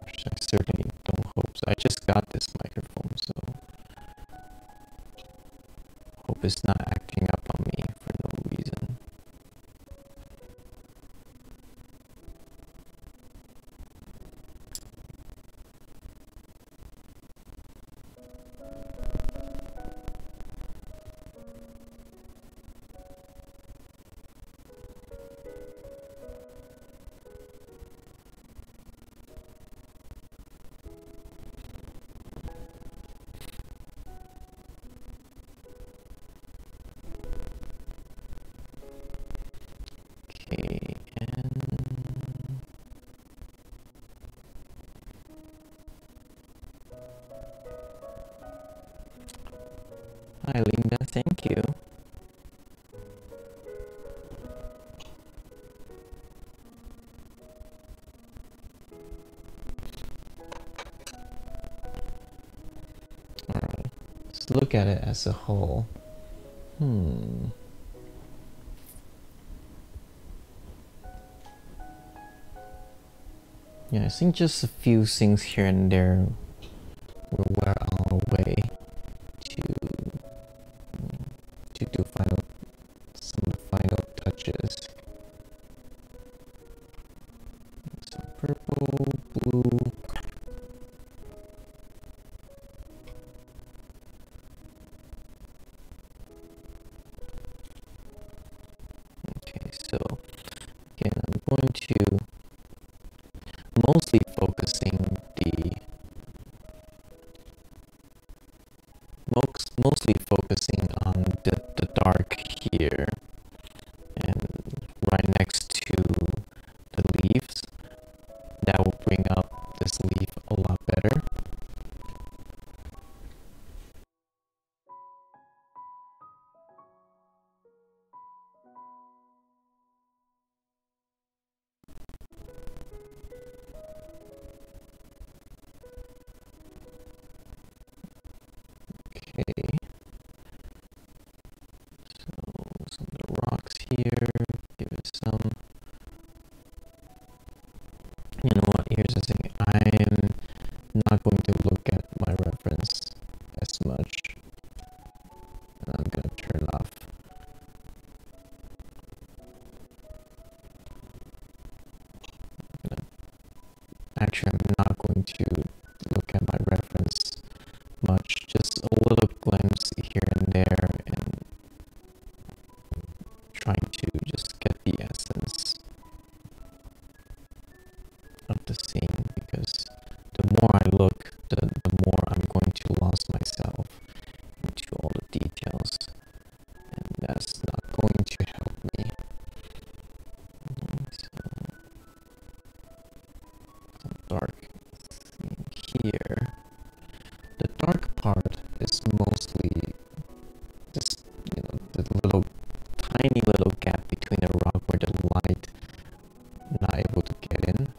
A: Which I certainly don't hope so. I just got this microphone, so hope it's not acting up on me for no reason. Okay, and Hi, Linda. Thank you. Alright, let's look at it as a whole. Yeah, I think just a few things here and there will wear our way to do some final touches. So purple, blue. Okay, so again, I'm going to mostly focusing on the dark here and right next to the leaves. That will bring up this leaf a lot better. Okay, so some of the rocks here, give it some, you know what, here's the thing, I'm not going to look at my reference as much, and I'm gonna turn off. Actually, I'm not going to look at my reference much, just a little glimpse here and there, and trying to just get the essence of the scene, because the more I look, the more I'm going to lose myself into all the details, and that's not going to help me. So, some dark thing here. The dark part is mostly just, you know, the little tiny little gap between the rock where the light not able to get in.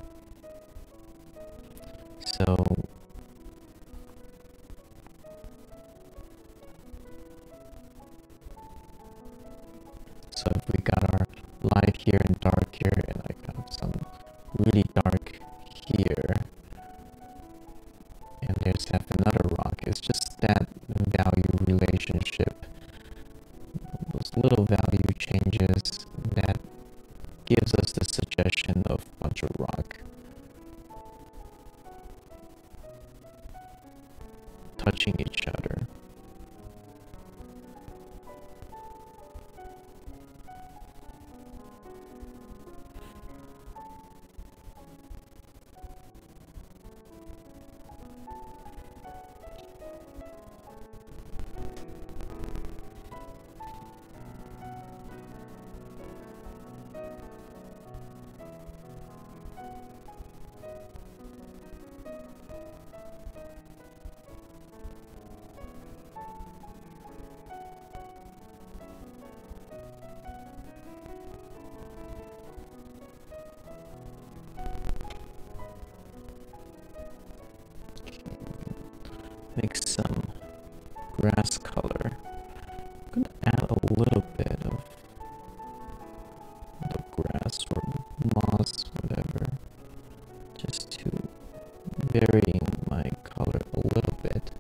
A: So if we got our light here and dark here, and I got some really dark here, and there's half another rock, it's just that value relationship, those little value changes that gives us the suggestion of a bunch of rock touching each other. Make some grass color. I'm gonna add a little bit of the grass or moss, whatever, just to vary my color a little bit.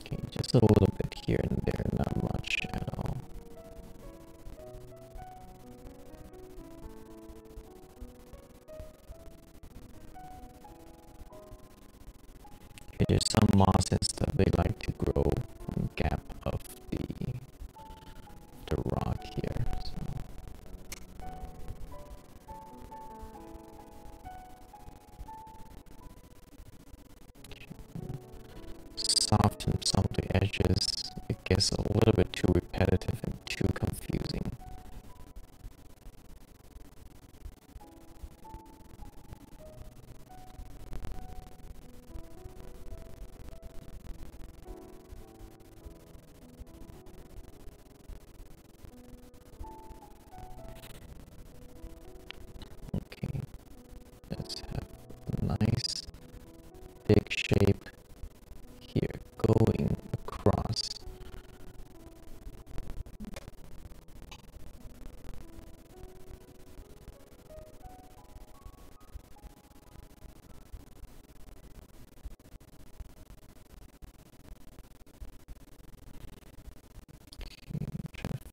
A: Okay, just a little bit here and there, not much at all. Okay, there's some moss and stuff, they like to grow on the gap of the rock here. So soften some of the edges. It gets a little bit too repetitive and too confusing.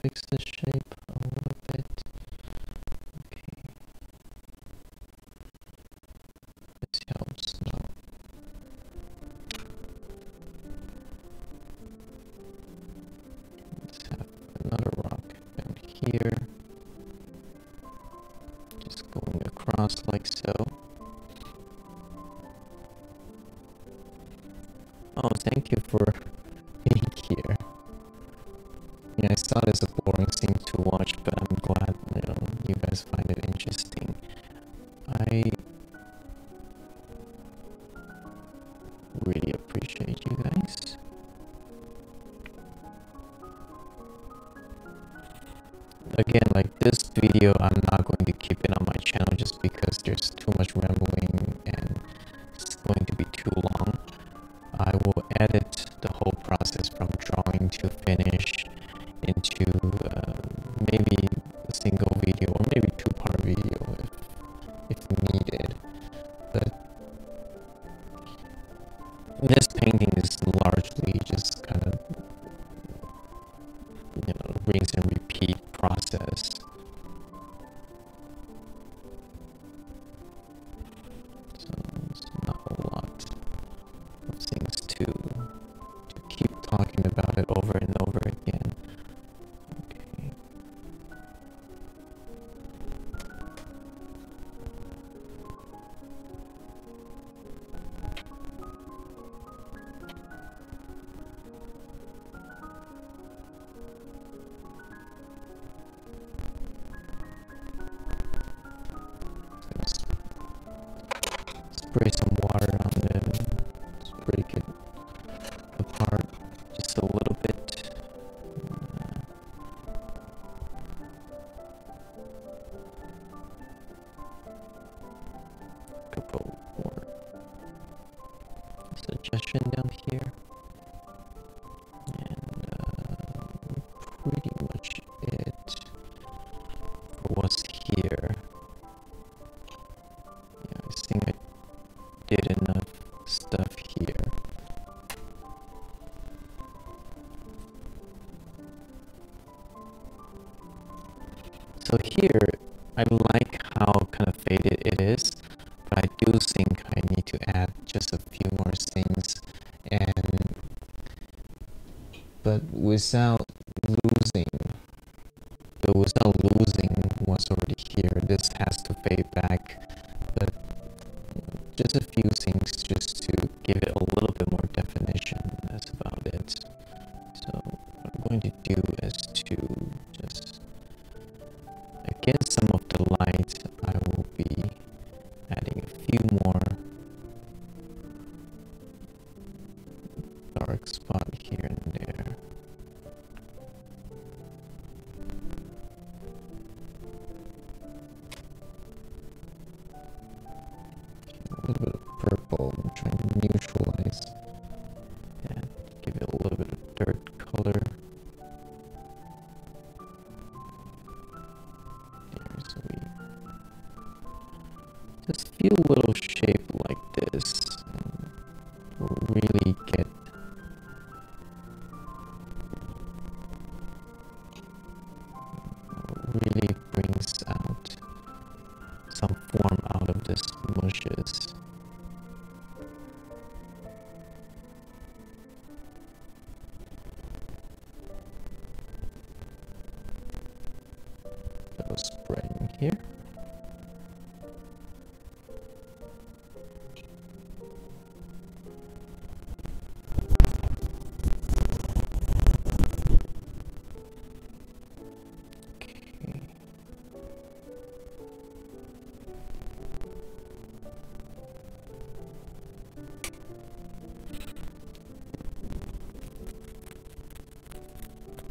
A: fix the shape a little bit. Okay. This helps now. Let's have another rock down here. Just going across like so. Oh, thank you for being here. Yeah, I saw this a boring thing to watch, but I'm glad, you guys find it interesting. I really appreciate you guys. Again, like this video, I'm not going to keep it on my channel just because there's too much rambling and it's going to be too long. I will edit the whole process from drawing to finish into maybe a single video or maybe two-part video if needed. But this painting is largely just kind of, rinse and repeat process. So it's not a lot of things to keep talking about it over and over again. Okay. Spray some water on it, just break it apart just a little bit. Couple more suggestion down here, and pretty much it for what's here. Yeah, I think I did enough stuff here. So here, I like how kind of faded it is, but I do think I need to add just a few more things, but without losing what's already here. This has to fade back, but just a few things just to give it a little bit more definition. That's about it. So what I'm going to do is to just, against some of the light, I will be adding a few more dark spot here and there. A little bit of purple, I'm trying to neutralize and give it a little bit of dirt color. There, so we just feel a little shape like this and really get really brings out some form out of this mushes. Little spreading here.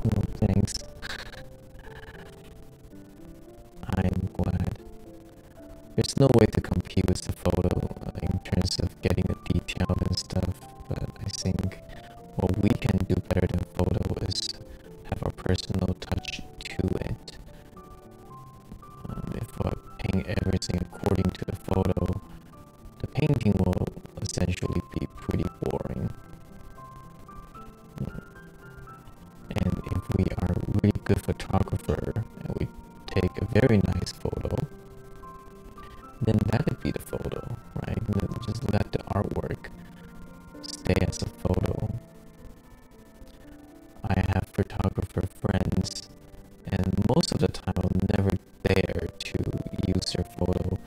A: Oh, thanks. I'm glad. There's no way to compete with the photo in terms of getting it detailed and stuff, but I think what we can do better than photo is have our personal touch to it. If I paint everything according to the photo, the painting will essentially be pretty boring. And if we are really good photographers, use your photo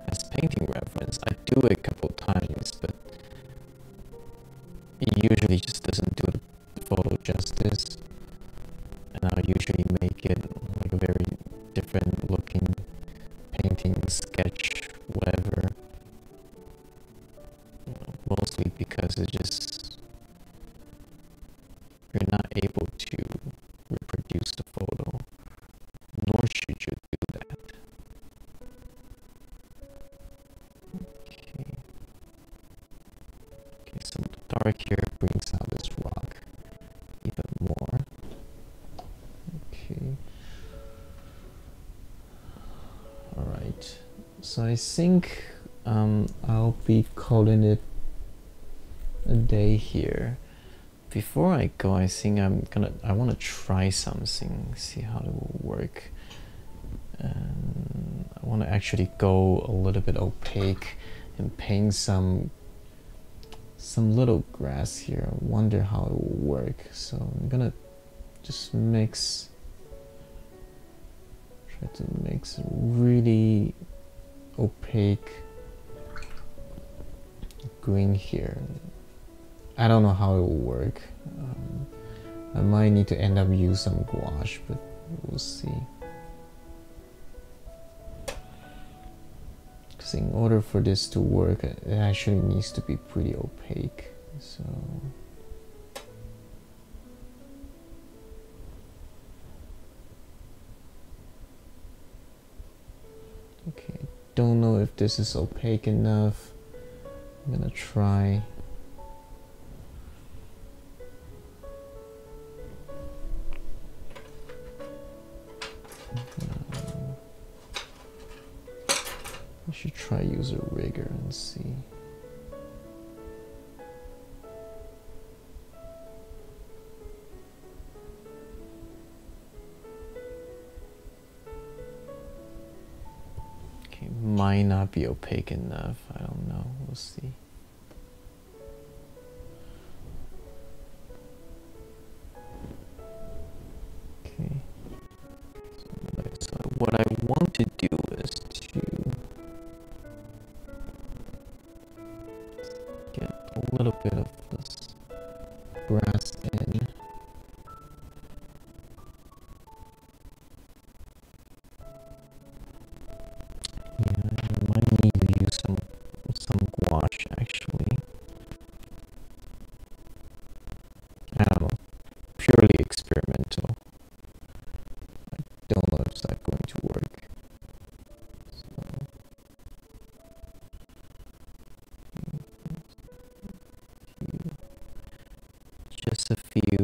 A: as painting reference. I do it a couple times, but it usually just doesn't do the photo justice. And I'll usually make it like a very different looking painting, sketch, whatever. You know, mostly because it's just, you're not able to reproduce the photo, nor should you do that. Okay. Okay, so the dark here brings out this rock even more. Okay. Alright. So I think I'll be calling it a day here. Before I go, I think I want to try something, see how it will work. And I want to actually go a little bit opaque and paint some little grass here. I wonder how it will work. So I'm gonna just try to mix really opaque green here. I don't know how it will work. I might need to end up use some gouache, but we'll see. Because in order for this to work, it actually needs to be pretty opaque. So okay, don't know if this is opaque enough. I'm gonna try. I should try use a rigger and see. Okay, might not be opaque enough. I don't know. We'll see. Okay. So what I want to do is to get a little bit of this grass in. Yeah, I might need to use some gouache actually. I don't know, purely experimental. I don't know if that's going to work. So, just a few.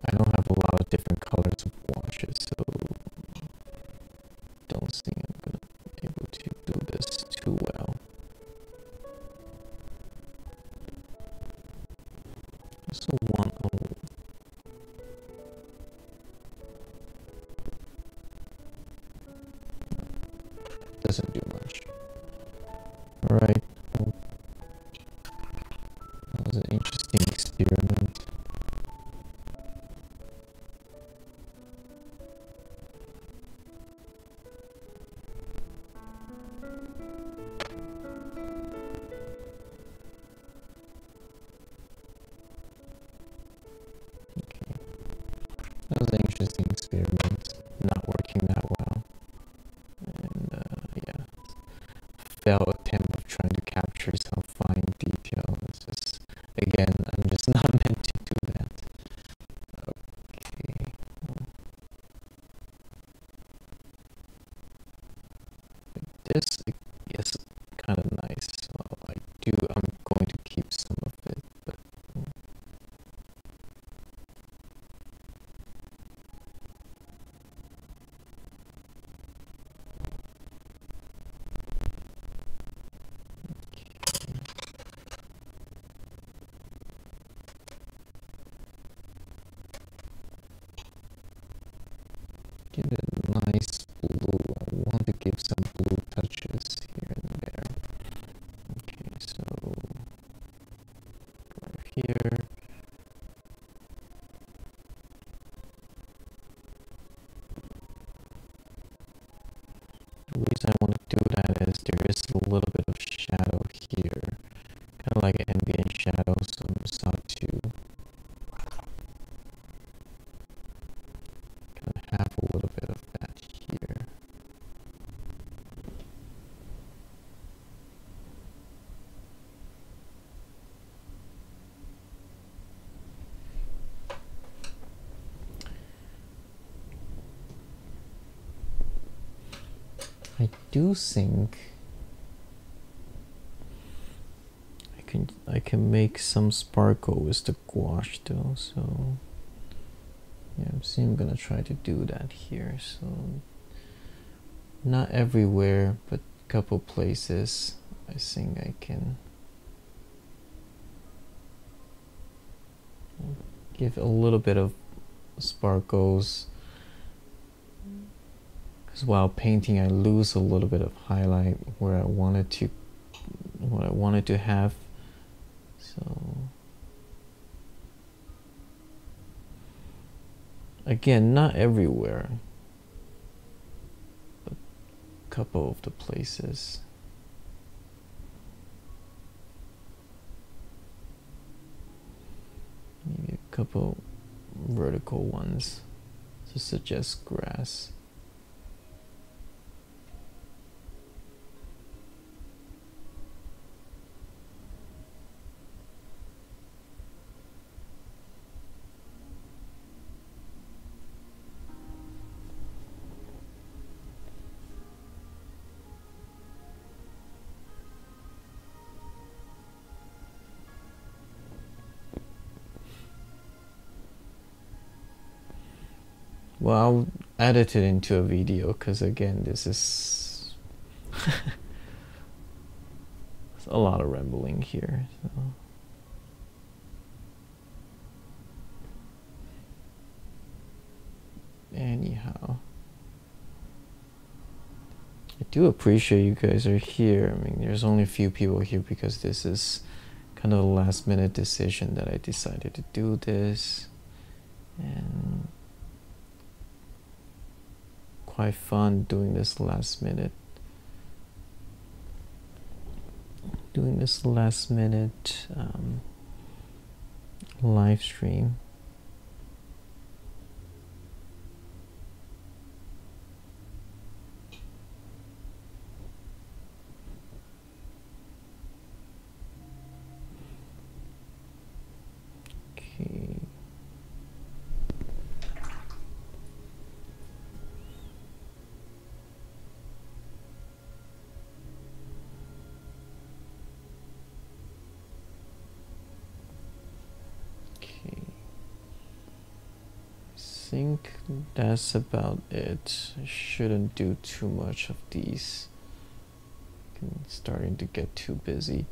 A: I don't have a lot of different colors of gouaches, so don't think I'm gonna be able to do this too well. So doesn't do much. Alright, well, that was an interesting experiment. That was an interesting experiment, not working that well. And yeah, failed attempt of trying to capture some fine detail. It's just, again, I'm just not meant to do that. Okay. This is kind of nice, so I'm going to keep some of it, but give it a nice blue. I want to give some blue touches here and there. a little bit of shadow here, kind of like an ambient shadow, some sawtooth. Kind of have a little bit of that here. I do think I can make some sparkle with the gouache though, so yeah, I'm gonna try to do that here. So not everywhere, but a couple places I think I can give a little bit of sparkles, because while painting I lose a little bit of highlight where I wanted to have. So again, not everywhere, but a couple of the places. Maybe a couple vertical ones to suggest grass. Well, I'll edit it into a video because again, this is a lot of rambling here. So. Anyhow, I do appreciate you guys are here. I mean, there's only a few people here because this is kind of a last minute decision that I decided to do this, and quite fun doing this last minute live stream. Okay. I think that's about it. I shouldn't do too much of these. I'm starting to get too busy.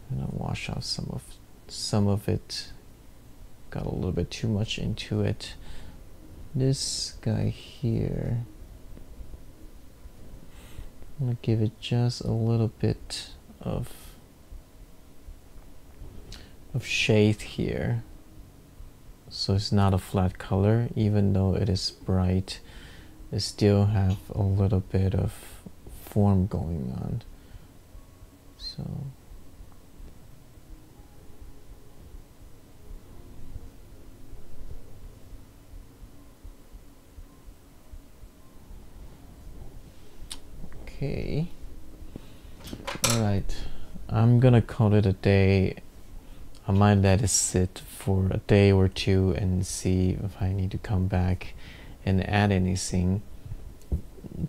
A: I'm gonna wash out some of it. Got a little bit too much into it. This guy here, I'm gonna give it just a little bit of shade here, so it's not a flat color. Even though it is bright, it still have a little bit of form going on. So okay, all right, I'm gonna call it a day. I might let it sit for a day or two and see if I need to come back and add anything.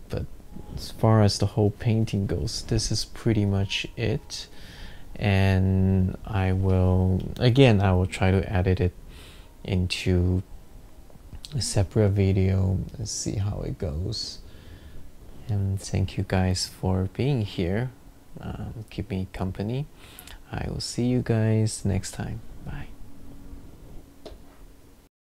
A: But as far as the whole painting goes, this is pretty much it. And I will try to edit it into a separate video and see how it goes. And thank you guys for being here. Keep me company. I will see you guys next time. Bye.